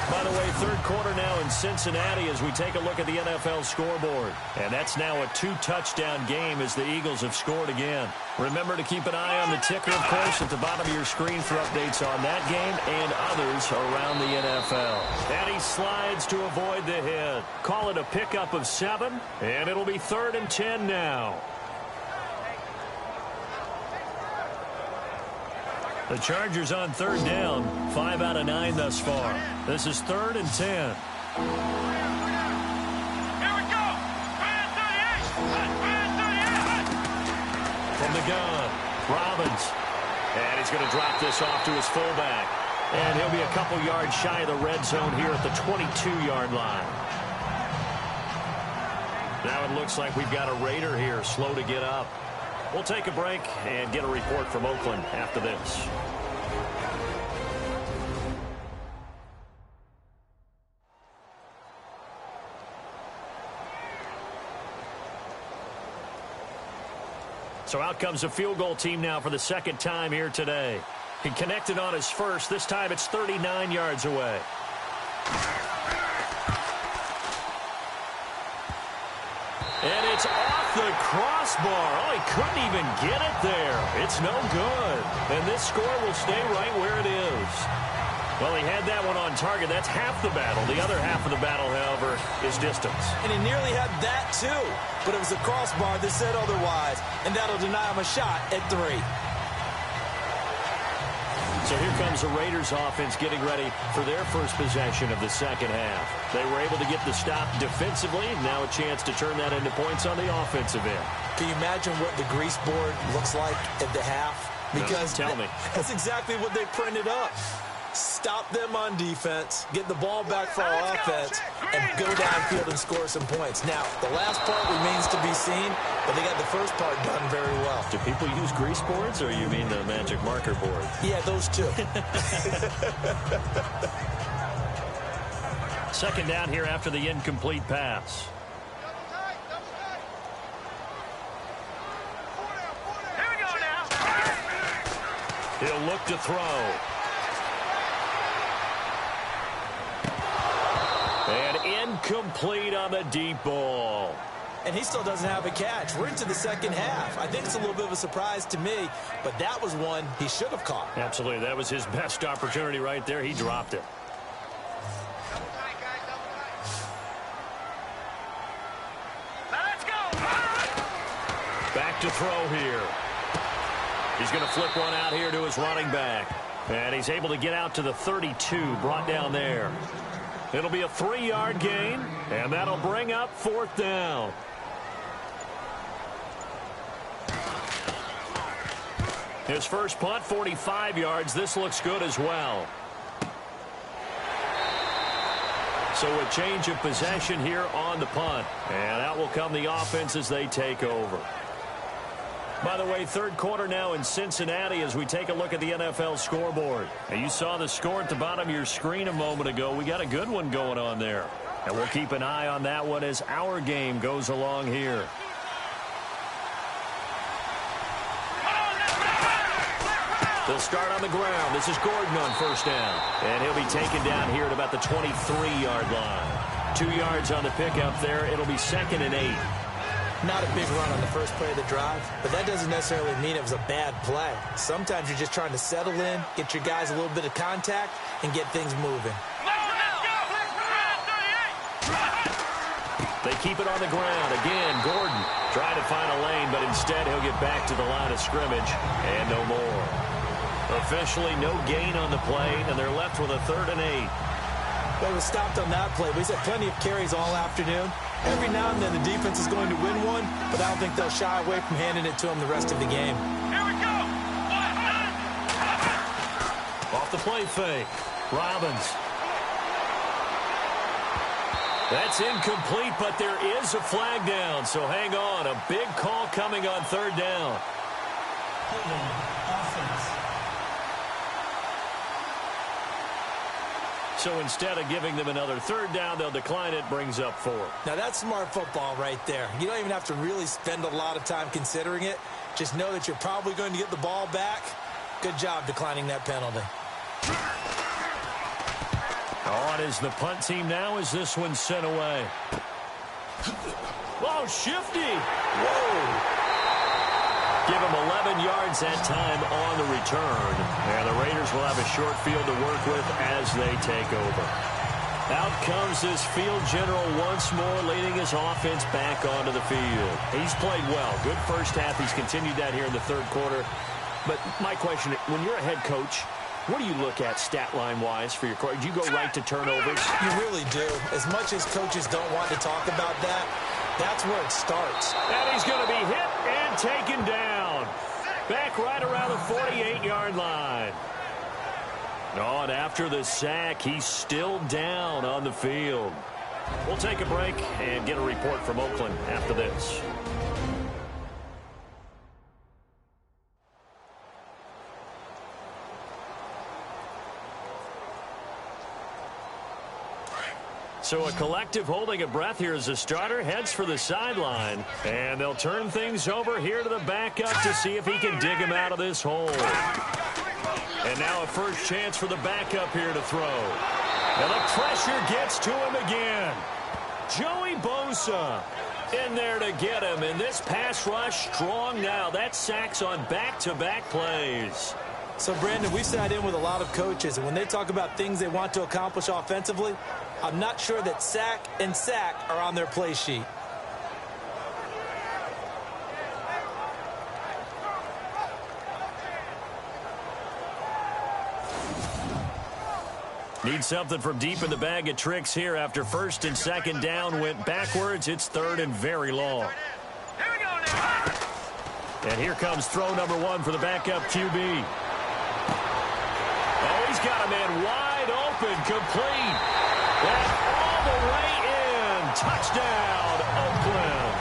By the way, third quarter now in Cincinnati as we take a look at the NFL scoreboard. And that's now a 2-touchdown game as the Eagles have scored again. Remember to keep an eye on the ticker, of course, at the bottom of your screen for updates on that game and others around the NFL. And he slides to avoid the hit. Call it a pickup of 7, and it'll be 3rd and 10 now. The Chargers on 3rd down, 5 out of 9 thus far. This is 3rd and 10. Here we go. 38. From the gun, Robbins. And he's going to drop this off to his fullback. And he'll be a couple yards shy of the red zone here at the 22-yard line. Now it looks like we've got a Raider here, slow to get up. We'll take a break and get a report from Oakland after this. So out comes a field goal team now for the second time here today. He connected on his first. This time it's 39 yards away. And it's off the crossbar. Oh, he couldn't even get it there. It's no good. And this score will stay right where it is. Well, he had that one on target. That's half the battle. The other half of the battle, however, is distance. And he nearly had that, too. But it was a crossbar that said otherwise. And that'll deny him a shot at 3. So here comes the Raiders offense getting ready for their first possession of the second half. They were able to get the stop defensively. Now a chance to turn that into points on the offensive end. Can you imagine what the grease board looks like at the half? Because tell me. That's exactly what they printed up. Stop them on defense, get the ball back for our offense, and go downfield and score some points. Now, the last part remains to be seen, but they got the first part done very well. Do people use grease boards, or you mean the magic marker board? Yeah, those two. Second down here after the incomplete pass. Here we go now. He'll look to throw. And incomplete on the deep ball. And he still doesn't have a catch. We're into the second half. I think it's a little bit of a surprise to me, but that was one he should have caught. Absolutely. That was his best opportunity right there. He dropped it. Let's go. Back to throw here. He's going to flip one out here to his running back. And he's able to get out to the 32, brought down there. It'll be a 3-yard gain, and that'll bring up 4th down. His first punt, 45 yards. This looks good as well. So a change of possession here on the punt. And out will come the offense as they take over. By the way, third quarter now in Cincinnati as we take a look at the NFL scoreboard. And you saw the score at the bottom of your screen a moment ago. We got a good one going on there. And we'll keep an eye on that one as our game goes along here. They'll start on the ground. This is Gordon on first down. And he'll be taken down here at about the 23-yard line. 2 yards on the pickup there. It'll be 2nd and 8. Not a big run on the first play of the drive, but that doesn't necessarily mean it was a bad play. Sometimes you're just trying to settle in, get your guys a little bit of contact, and get things moving. They keep it on the ground. Again, Gordon trying to find a lane, but instead he'll get back to the line of scrimmage, and no more. Officially, no gain on the play, and they're left with a 3rd and 8. Well, he was stopped on that play. He's had plenty of carries all afternoon. Every now and then the defense is going to win one, but I don't think they'll shy away from handing it to him the rest of the game. Here we go. Off the play fake. Robbins. That's incomplete, but there is a flag down, so hang on. A big call coming on 3rd down. Holding offense. So instead of giving them another 3rd down, they'll decline it, brings up 4. Now, that's smart football right there. You don't even have to really spend a lot of time considering it. Just know that you're probably going to get the ball back. Good job declining that penalty. On is the punt team now as this one's sent away. Oh, shifty. Whoa. Give him 11 yards that time on the return. And the Raiders will have a short field to work with as they take over. Out comes this field general once more, leading his offense back onto the field. He's played well. Good first half. He's continued that here in the third quarter. But my question, when you're a head coach, what do you look at stat line-wise for your coach? Do you go right to turnovers? You really do. As much as coaches don't want to talk about that, that's where it starts. And he's going to be hit and taken down. Back right around the 48-yard line. Oh, and after the sack, he's still down on the field. We'll take a break and get a report from Oakland after this. So a collective holding of breath here as the starter heads for the sideline. And they'll turn things over here to the backup to see if he can dig him out of this hole. And now a first chance for the backup here to throw. And the pressure gets to him again. Joey Bosa in there to get him. And this pass rush strong now. That's sacks on back-to-back plays. So, Brandon, we sat in with a lot of coaches, and when they talk about things they want to accomplish offensively, I'm not sure that sack and sack are on their play sheet. Need something from deep in the bag of tricks here after first and second down went backwards. It's third and very long. Here we go now. And here comes throw number one for the backup QB. Oh, he's got a man wide open, complete. And all the way in. Touchdown, Oakland.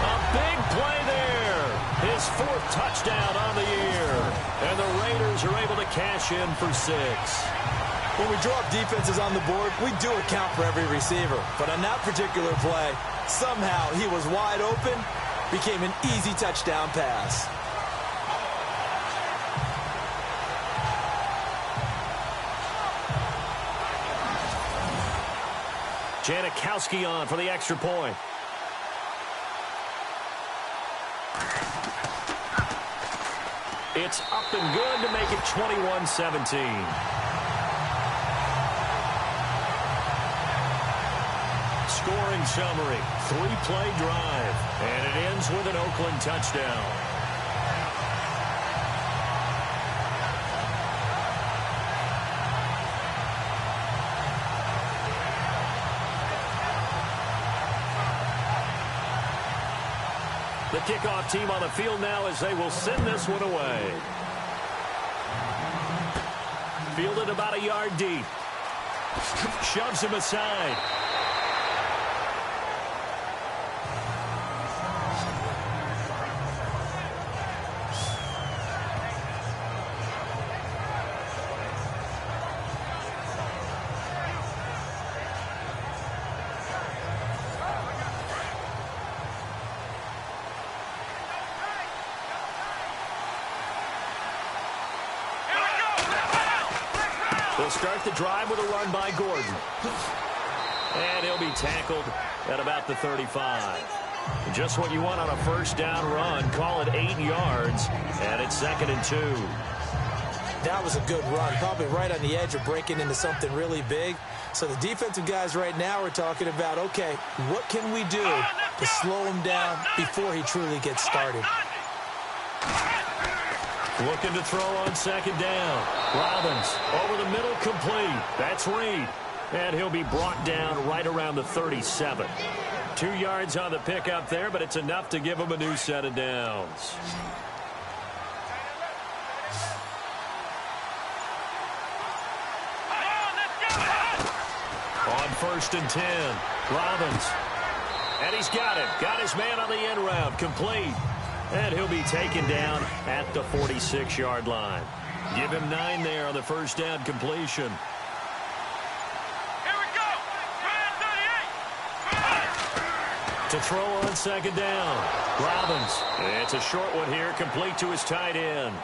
A big play there. His fourth touchdown on the year. And the Raiders are able to cash in for 6. When we draw up defenses on the board, we do account for every receiver. But on that particular play, somehow he was wide open, became an easy touchdown pass. Janikowski on for the extra point. It's up and good to make it 21-17. Scoring summary, 3-play drive, and it ends with an Oakland touchdown. The kickoff team on the field now as they will send this one away. Fielded about a yard deep. Shoves him aside. They'll start the drive with a run by Gordon. And he'll be tackled at about the 35. Just what you want on a first down run. Call it 8 yards. And it's 2nd and 2. That was a good run. Probably right on the edge of breaking into something really big. So the defensive guys right now are talking about, okay, what can we do to slow him down before he truly gets started? Looking to throw on 2nd down. Robbins over the middle, complete. That's Reed. And he'll be brought down right around the 37. 2 yards on the pickup there, but it's enough to give him a new set of downs. On 1st and 10, Robbins. And he's got it. Got his man on the end route, complete. And he'll be taken down at the 46-yard line. Give him 9 there on the first down completion. Here we go. To throw on second down. Robbins. It's a short one here, complete to his tight end.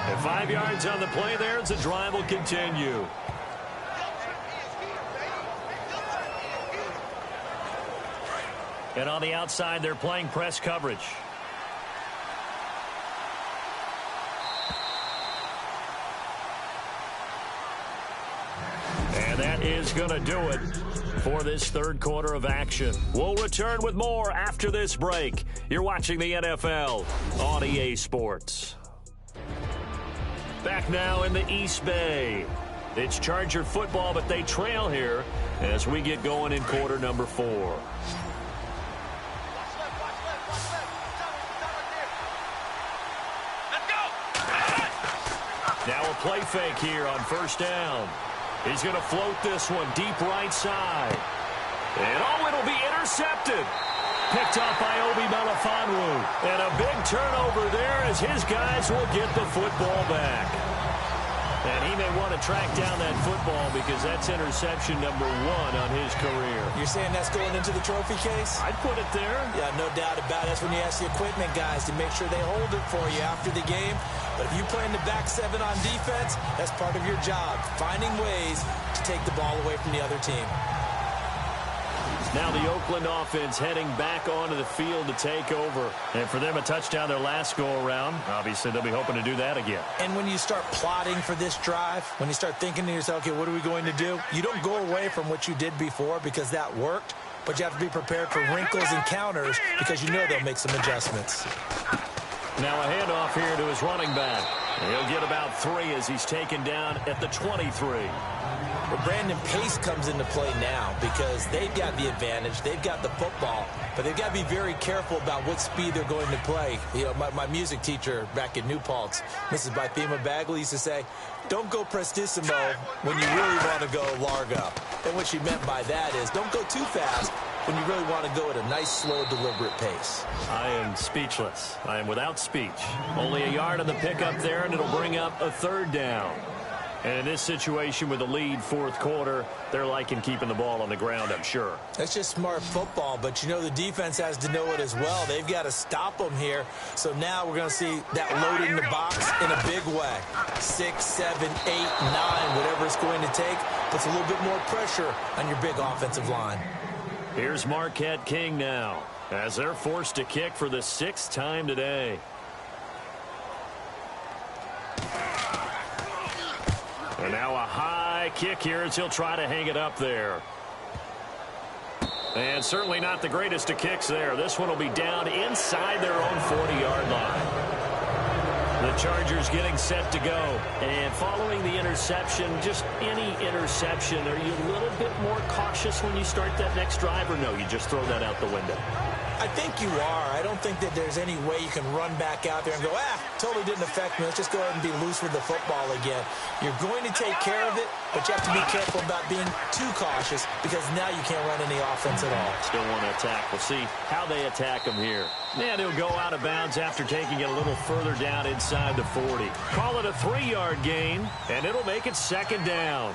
And 5 yards on the play there as the drive will continue. And on the outside, they're playing press coverage. And that is going to do it for this third quarter of action. We'll return with more after this break. You're watching the NFL on EA Sports. Back now in the East Bay. It's Charger football, but they trail here as we get going in quarter number 4. Now a play fake here on first down. He's going to float this one deep right side. And it'll be intercepted. Picked up by Obi Melifonwu. And a big turnover there as his guys will get the football back. And he may want to track down that football because that's interception number 1 on his career. You're saying that's going into the trophy case? I'd put it there. Yeah, no doubt about it. That's when you ask the equipment guys to make sure they hold it for you after the game. But if you play in the back 7 on defense, that's part of your job, finding ways to take the ball away from the other team. Now the Oakland offense heading back onto the field to take over. And for them, a touchdown their last go-around. Obviously, they'll be hoping to do that again. And when you start plotting for this drive, when you start thinking to yourself, okay, what are we going to do? You don't go away from what you did before because that worked, but you have to be prepared for wrinkles and counters because you know they'll make some adjustments. Now a handoff here to his running back. He'll get about 3 as he's taken down at the 23. But Brandon, pace comes into play now because they've got the advantage. They've got the football, but they've got to be very careful about what speed they're going to play. You know, my music teacher back at New Paltz, Mrs. Bythema Bagley, used to say, don't go prestissimo when you really want to go largo. And what she meant by that is don't go too fast when you really want to go at a nice, slow, deliberate pace. I am speechless. I am without speech. Only a yard on the pickup there, and it'll bring up a third down. And in this situation with the lead fourth quarter, they're liking keeping the ball on the ground, I'm sure. That's just smart football, but you know the defense has to know it as well. They've got to stop them here. So now we're going to see that load in the box in a big way. 6, 7, 8, 9, whatever it's going to take, puts a little bit more pressure on your big offensive line. Here's Marquette King now as they're forced to kick for the 6th time today. And now a high kick here as he'll try to hang it up there. And certainly not the greatest of kicks there. This one will be down inside their own 40-yard line. The Chargers getting set to go. And following the interception, just any interception, are you a little bit more cautious when you start that next drive, or no, you just throw that out the window? I think you are. I don't think that there's any way you can run back out there and go, totally didn't affect me. Let's just go ahead and be loose with the football again. You're going to take care of it, but you have to be careful about being too cautious because now you can't run any offense at all. Still want to attack. We'll see how they attack him here. And he'll go out of bounds after taking it a little further down inside the 40. Call it a 3-yard gain, and it'll make it second down.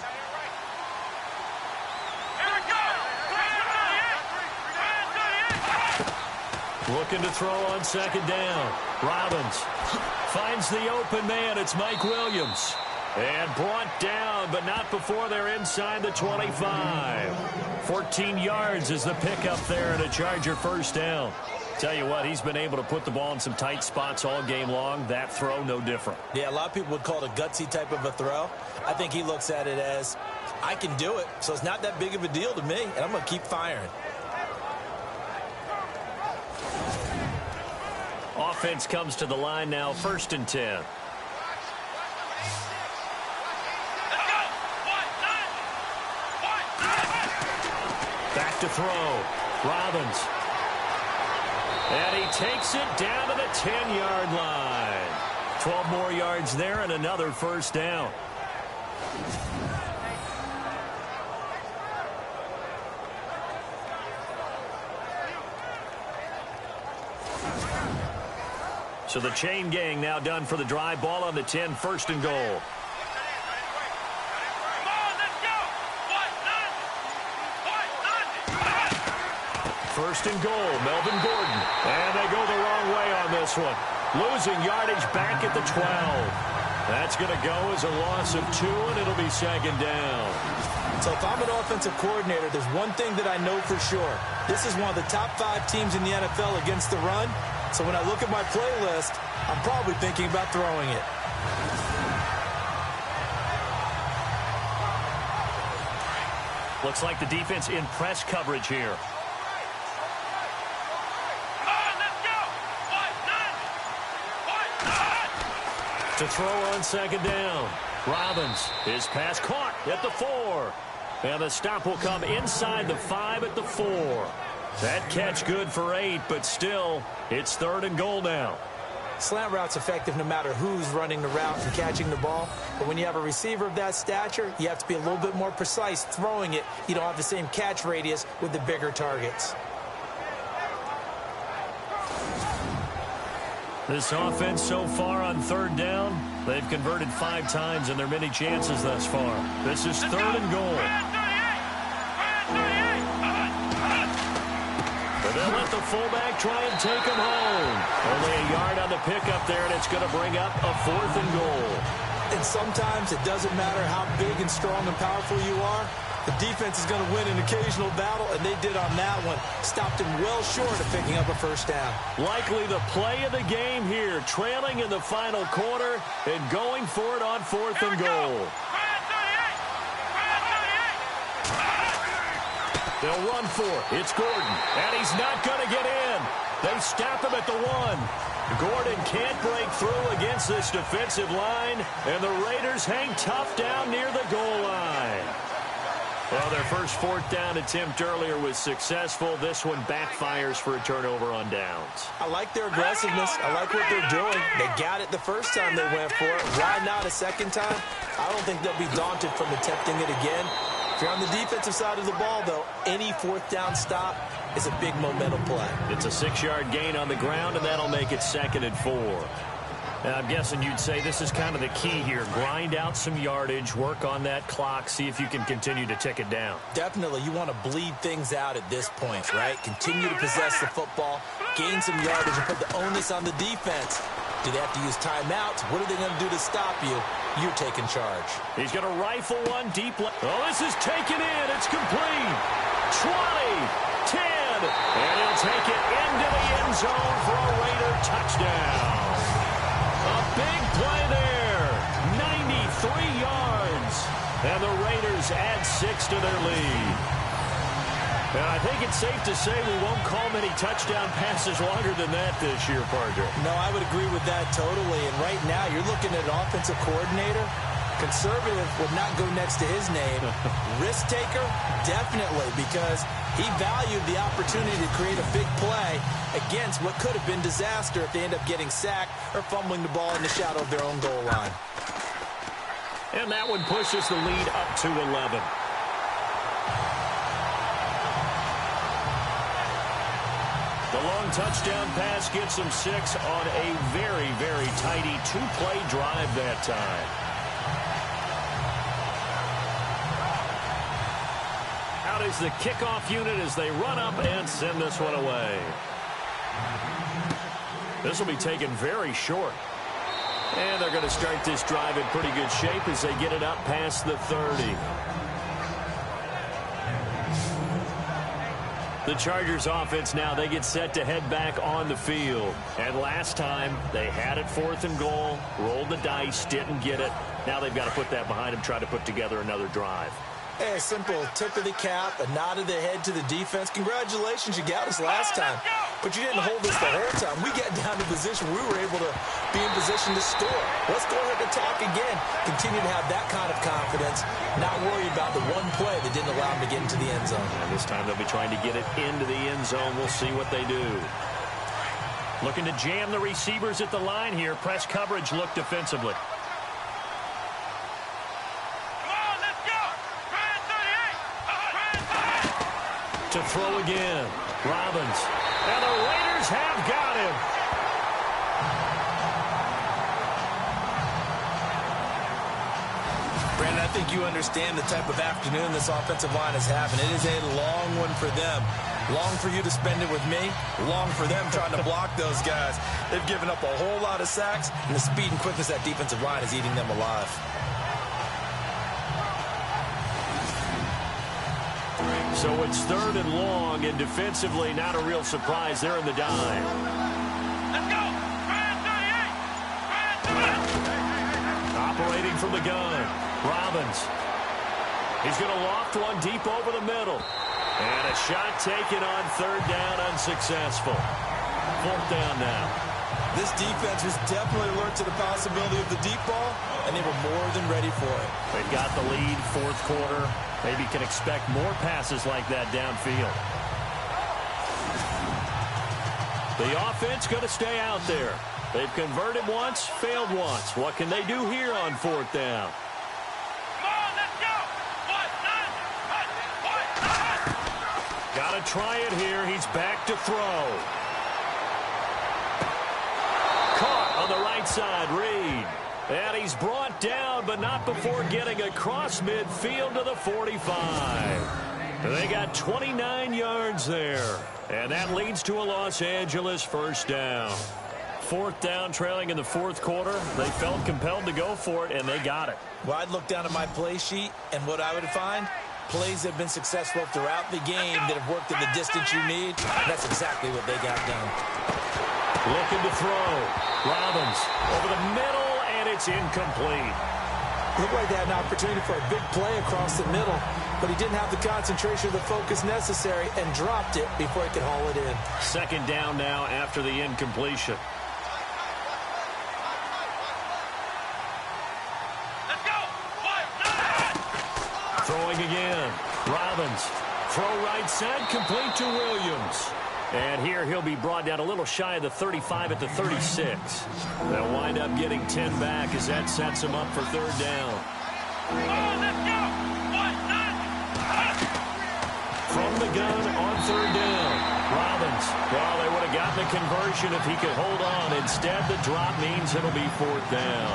Looking to throw on second down. Robbins finds the open man. It's Mike Williams. And brought down, but not before they're inside the 25. 14 yards is the pickup there and a Charger first down. Tell you what, he's been able to put the ball in some tight spots all game long. That throw, no different. Yeah, a lot of people would call it a gutsy type of a throw. I think he looks at it as, I can do it, so it's not that big of a deal to me, and I'm going to keep firing. Offense comes to the line now, 1st and 10. Back to throw. Robbins. And he takes it down to the 10-yard line. 12 more yards there and another first down. So the chain gang now done for the drive. Ball on the 10, 1st and goal. first and goal. Melvin Gordon. And they go the wrong way on this one. Losing yardage back at the 12. That's going to go as a loss of 2, and it'll be second down. So if I'm an offensive coordinator, there's one thing that I know for sure. This is one of the top 5 teams in the NFL against the run. So when I look at my playlist, I'm probably thinking about throwing it. Looks like the defense in press coverage here. To throw on second down. Robbins, his pass caught at the 4. And the stop will come inside the 5 at the 4. That catch good for 8, but still, it's third and goal now. Slant route's effective no matter who's running the route and catching the ball. But when you have a receiver of that stature, you have to be a little bit more precise throwing it. You don't have the same catch radius with the bigger targets. This offense so far on third down, they've converted 5 times in their many chances thus far. This is third and goal. And they'll let the fullback try and take him home. Only a yard on the pickup there, and it's going to bring up a 4th and goal. And sometimes it doesn't matter how big and strong and powerful you are. The defense is going to win an occasional battle, and they did on that one. Stopped him well short of picking up a first down. Likely the play of the game here, trailing in the final quarter and going for it on 4th and goal. They'll run for it. It's Gordon, and he's not going to get in. They stop him at the 1. Gordon can't break through against this defensive line, and the Raiders hang tough down near the goal line. Well, their first 4th down attempt earlier was successful. This one backfires for a turnover on downs. I like their aggressiveness. I like what they're doing. They got it the first time they went for it. Why not a second time? I don't think they'll be daunted from attempting it again. If you're on the defensive side of the ball, though, any 4th down stop is a big momentum play. It's a 6-yard gain on the ground, and that'll make it 2nd and 4. Now, I'm guessing you'd say this is kind of the key here. Grind out some yardage, work on that clock, see if you can continue to tick it down. Definitely, you want to bleed things out at this point, right? Continue to possess the football, gain some yardage, and put the onus on the defense. Do they have to use timeouts? What are they going to do to stop you? You're taking charge. He's going to rifle one deep left. Oh, this is taken in. It's complete. 20, 10, and he'll take it into the end zone for a Raider touchdown. A big play there. 93 yards. And the Raiders add 6 to their lead. And I think it's safe to say we won't call many touchdown passes longer than that this year, partner. No, I would agree with that totally. And right now, you're looking at an offensive coordinator. Conservative would not go next to his name. Risk taker, definitely, because he valued the opportunity to create a big play against what could have been disaster if they end up getting sacked or fumbling the ball in the shadow of their own goal line. And that one pushes the lead up to 11. The long touchdown pass gets them 6 on a very, very tidy 2-play drive that time. Out is the kickoff unit as they run up and send this one away. This will be taken very short. And they're going to start this drive in pretty good shape as they get it up past the 30. The Chargers offense now, they get set to head back on the field. And last time, they had it 4th and goal, rolled the dice, didn't get it. Now they've got to put that behind them, try to put together another drive. Hey, a simple tip of the cap, a nod of the head to the defense. Congratulations, you got us last time. But you didn't hold us the whole time. We got down to position we were able to be in position to score. Let's go ahead and attack again. Continue to have that kind of confidence. Not worry about the one play that didn't allow them to get into the end zone. And this time they'll be trying to get it into the end zone. We'll see what they do. Looking to jam the receivers at the line here. Press coverage look defensively. To throw again. Robbins. And the Raiders have got him. Brandon, I think you understand the type of afternoon this offensive line is having. It is a long one for them. Long for you to spend it with me, long for them trying to block those guys. They've given up a whole lot of sacks, and the speed and quickness of that defensive line is eating them alive. So it's 3rd and long, and defensively not a real surprise there in the dime. Let's go! Operating from the gun, Robbins. He's going to loft one deep over the middle. And a shot taken on 3rd down, unsuccessful. 4th down now. This defense was definitely alert to the possibility of the deep ball, and they were more than ready for it. They've got the lead, 4th quarter. Maybe can expect more passes like that downfield. The offense going to stay out there. They've converted once, failed once. What can they do here on 4th down? Come on, let's go! Got to try it here. He's back to throw. Caught on the right side, Reed. And he's brought down, but not before getting across midfield to the 45. They got 29 yards there. And that leads to a Los Angeles 1st down. 4th down, trailing in the 4th quarter. They felt compelled to go for it, and they got it. Well, I'd look down at my play sheet, and what I would find, plays have been successful throughout the game that have worked at the distance you need. That's exactly what they got done. Looking to throw. Robbins over the middle, and it's incomplete. Looked like they had an opportunity for a big play across the middle, but he didn't have the concentration or the focus necessary and dropped it before he could haul it in. 2nd down now after the incompletion. Let's go! Throwing again. Robbins. Throw right side, complete to Williams. And here he'll be brought down a little shy of the 35 at the 36. They'll wind up getting 10 back as that sets him up for 3rd down. From the gun on 3rd down. Robbins. Well, they would have gotten the conversion if he could hold on. Instead, the drop means it'll be 4th down.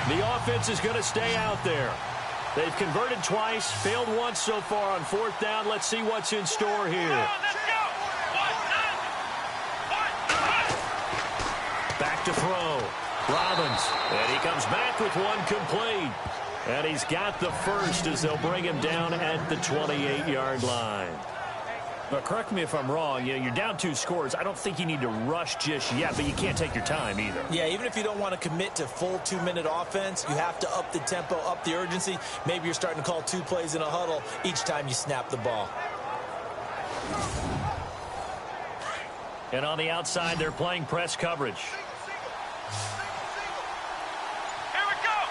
The offense is going to stay out there. They've converted twice, failed once so far on 4th down. Let's see what's in store here. Back to throw. Robbins. And he comes back with one complete. And he's got the first as they'll bring him down at the 28-yard line. But correct me if I'm wrong, you're down 2 scores. I don't think you need to rush just yet, but you can't take your time either. Yeah, even if you don't want to commit to full 2-minute offense, you have to up the tempo, up the urgency. Maybe you're starting to call 2 plays in a huddle each time you snap the ball. And on the outside, they're playing press coverage. Here we go!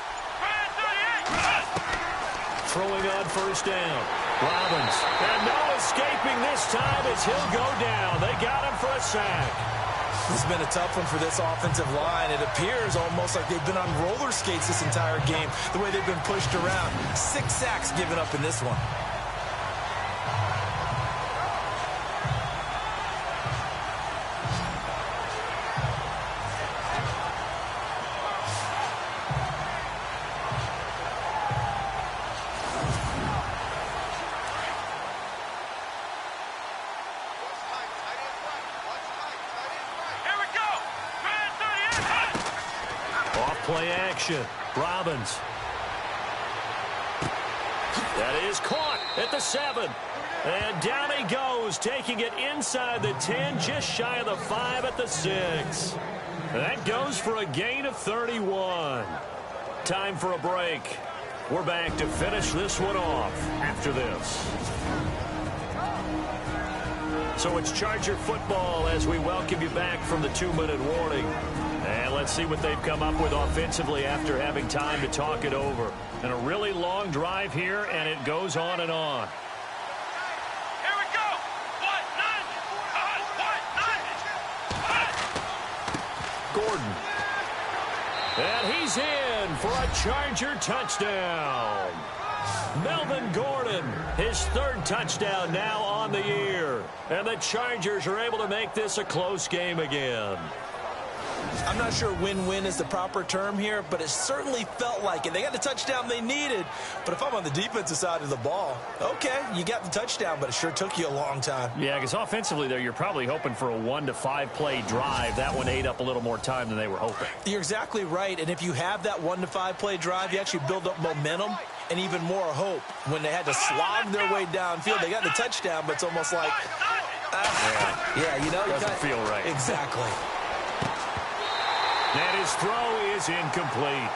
Throwing on 1st down. Robbins. And no escaping this time as he'll go down. They got him for a sack. This has been a tough one for this offensive line. It appears almost like they've been on roller skates this entire game, the way they've been pushed around. 6 sacks given up in this one. Play action. Robbins. That is caught at the 7. And down he goes, taking it inside the 10, just shy of the 5 at the 6. That goes for a gain of 31. Time for a break. We're back to finish this one off after this. So it's Charger football as we welcome you back from the 2-minute warning. And let's see what they've come up with offensively after having time to talk it over. And a really long drive here, and it goes on and on. Here we go! Gordon. And he's in for a Charger touchdown. Melvin Gordon, his 3rd touchdown now on the year. And the Chargers are able to make this a close game again. I'm not sure win-win is the proper term here, but it certainly felt like it. They got the touchdown they needed, but if I'm on the defensive side of the ball, okay, you got the touchdown, but it sure took you a long time. Yeah, because offensively there, you're probably hoping for a 1 to 5 play drive. That one ate up a little more time than they were hoping. You're exactly right, and if you have that 1 to 5 play drive, you actually build up momentum and even more hope. When they had to slog their way downfield, they got the touchdown, but it's almost like, yeah, you know, doesn't feel right. Exactly. And his throw is incomplete.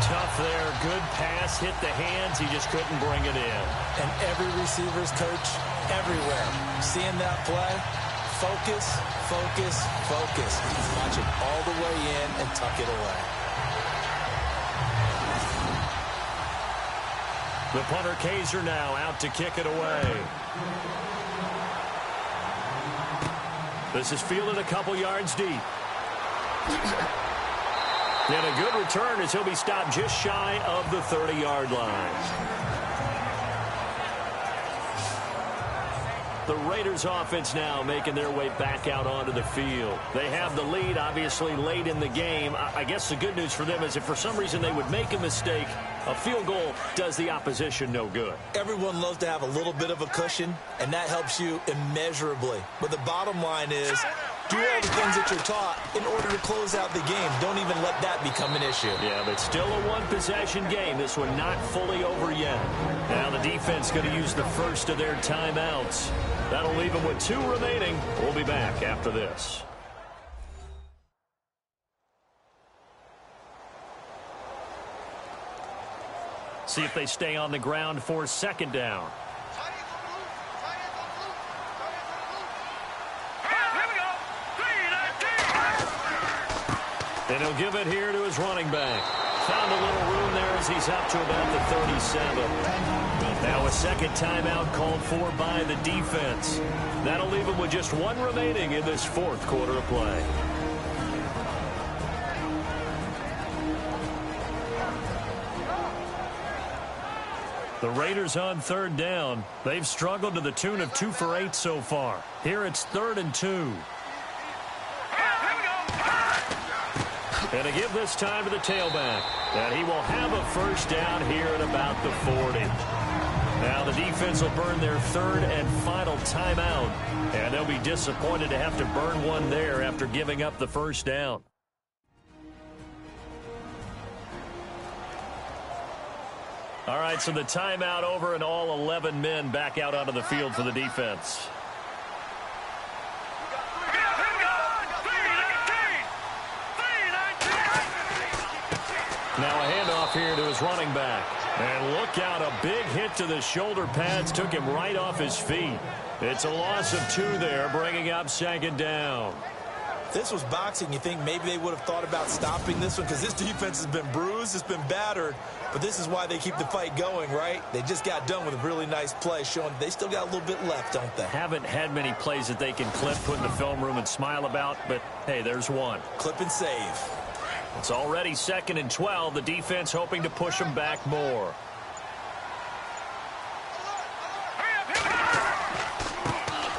Tough there. Good pass. Hit the hands. He just couldn't bring it in. And every receiver's coach everywhere, seeing that play, focus, focus, focus. Watch it all the way in and tuck it away. The punter Kaiser now out to kick it away. This is fielded a couple yards deep. And a good return as he'll be stopped just shy of the 30-yard line. The Raiders offense now making their way back out onto the field. They have the lead, obviously, late in the game. I guess the good news for them is if for some reason they would make a mistake, a field goal does the opposition no good. Everyone loves to have a little bit of a cushion, and that helps you immeasurably. But the bottom line is, do all the things that you're taught in order to close out the game. Don't even let that become an issue. Yeah, but still a one-possession game. This one not fully over yet. Now the defense going to use the first of their timeouts. That'll leave them with 2 remaining. We'll be back after this. See if they stay on the ground for 2nd down. And he'll give it here to his running back. Found a little room there as he's up to about the 37. Now a second timeout called for by the defense. That'll leave him with just 1 remaining in this 4th quarter of play. The Raiders on 3rd down. They've struggled to the tune of 2 for 8 so far. Here it's 3rd and 2. And to give this time to the tailback. And he will have a first down here at about the 40. Now the defense will burn their 3rd and final timeout. And they'll be disappointed to have to burn one there after giving up the first down. All right, so the timeout over and all 11 men back out onto the field for the defense. Now a handoff here to his running back. And look out, a big hit to the shoulder pads took him right off his feet. It's a loss of 2 there, bringing up 2nd down. If this was boxing, you think maybe they would have thought about stopping this one because this defense has been bruised, it's been battered, but this is why they keep the fight going, right? They just got done with a really nice play showing they still got a little bit left, don't they? Haven't had many plays that they can clip, put in the film room and smile about, but hey, there's one. Clip and save. It's already 2nd and 12. The defense hoping to push them back more.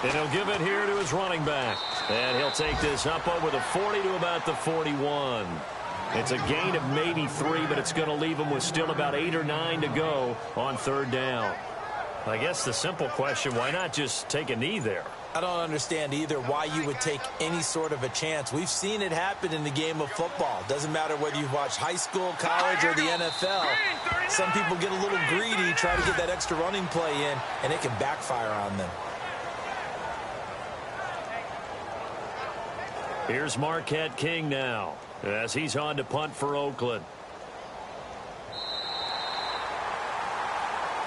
And he'll give it here to his running back. And he'll take this up over the 40 to about the 41. It's a gain of maybe 3, but it's going to leave him with still about 8 or 9 to go on 3rd down. I guess the simple question, why not just take a knee there? I don't understand either why you would take any sort of a chance. We've seen it happen in the game of football. Doesn't matter whether you've watched high school, college, or the NFL. Some people get a little greedy, try to get that extra running play in, and it can backfire on them. Here's Marquette King now as he's on to punt for Oakland.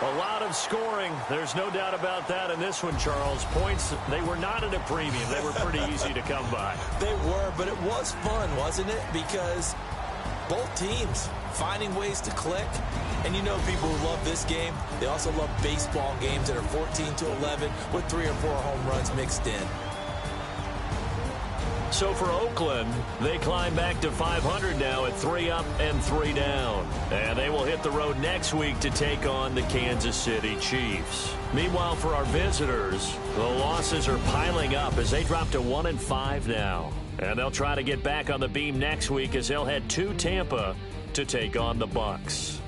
A lot of scoring. There's no doubt about that in this one, Charles. Points, they were not at a premium. They were pretty easy to come by. They were, but it was fun, wasn't it? Because both teams finding ways to click. And you know people who love this game, they also love baseball games that are 14-11 with 3 or 4 home runs mixed in. So for Oakland, they climb back to 500 now at 3 up and 3 down. And they will hit the road next week to take on the Kansas City Chiefs. Meanwhile, for our visitors, the losses are piling up as they drop to 1-5 now. And they'll try to get back on the beam next week as they'll head to Tampa to take on the Bucs.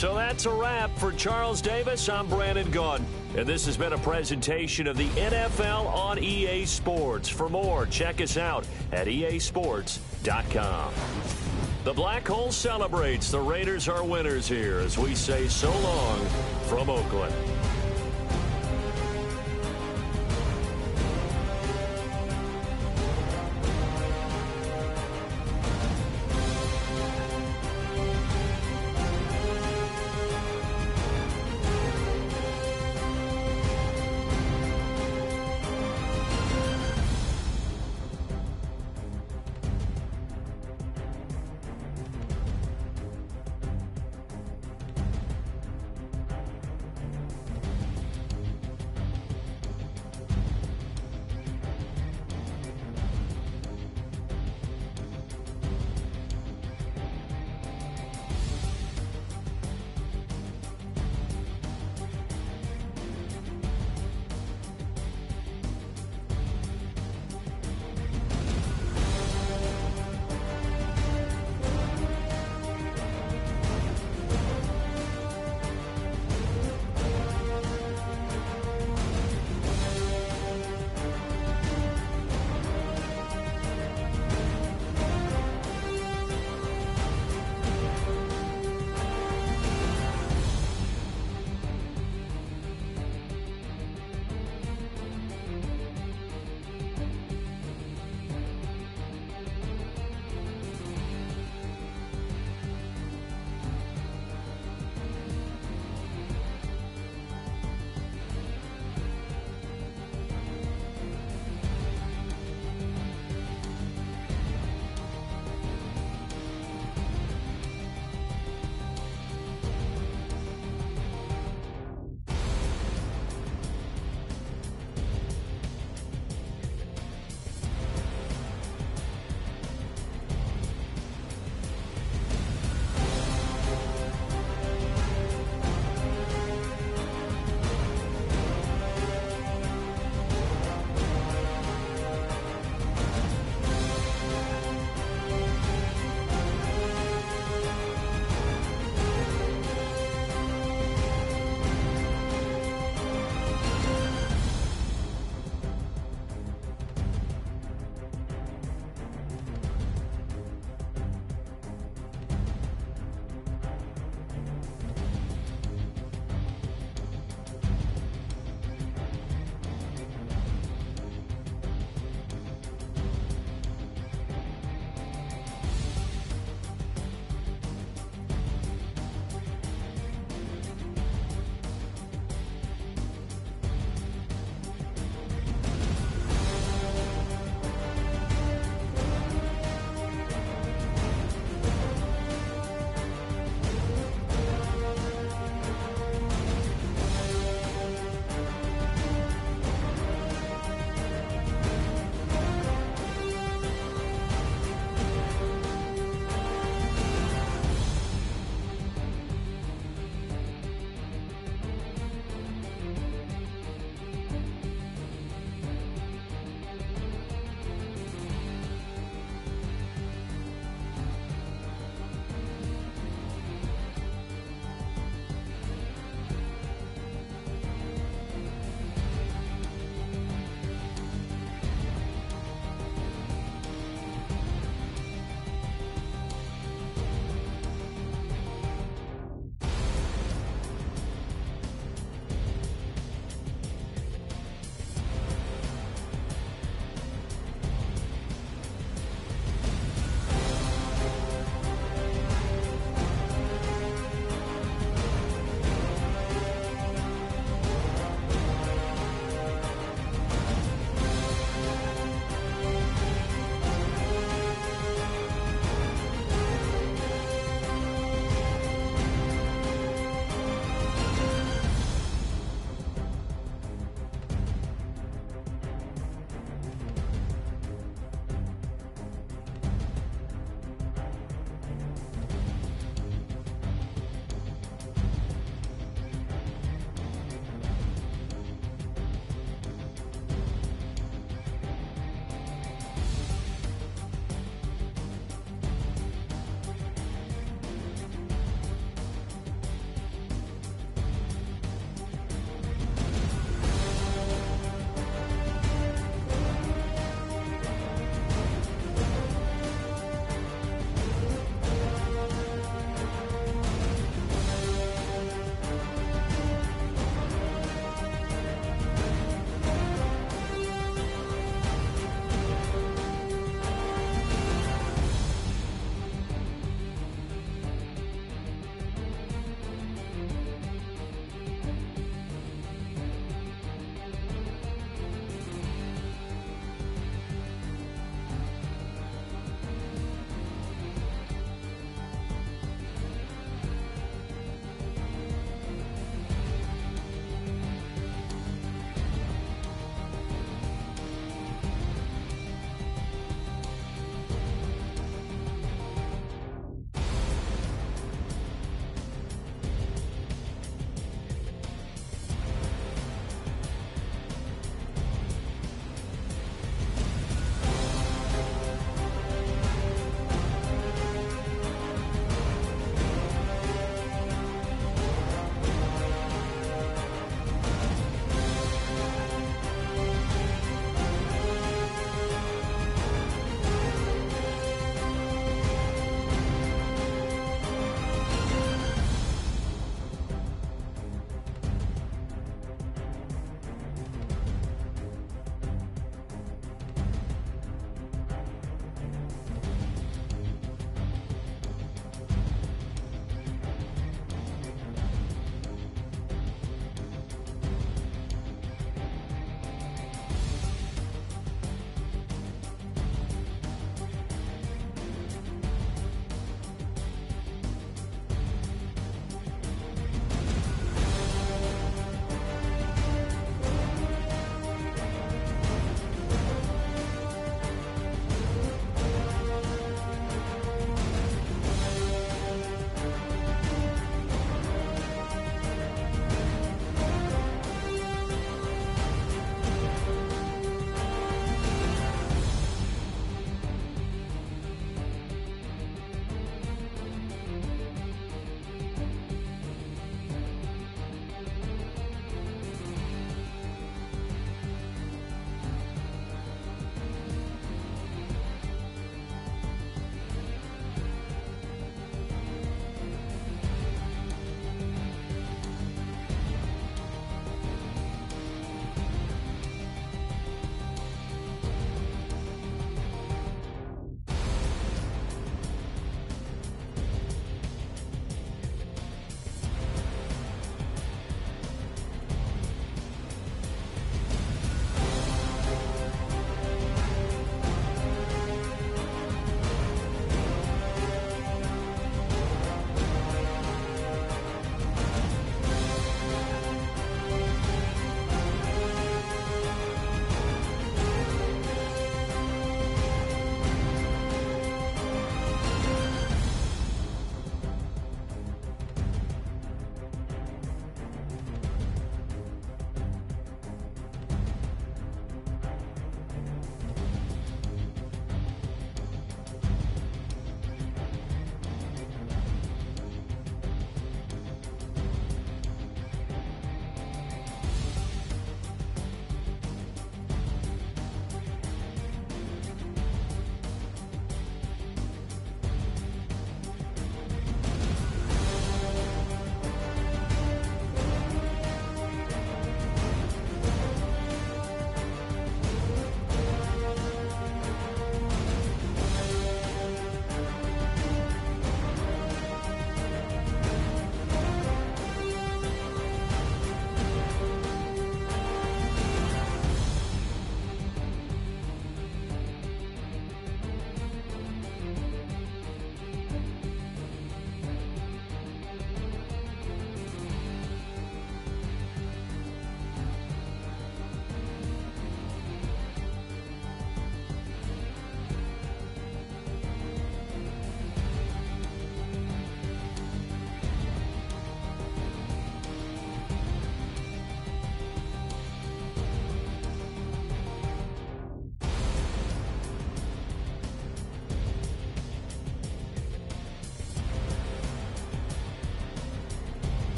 So that's a wrap. For Charles Davis, I'm Brandon Gaudin. And this has been a presentation of the NFL on EA Sports. For more, check us out at easports.com. The Black Hole celebrates. The Raiders are winners here as we say so long from Oakland.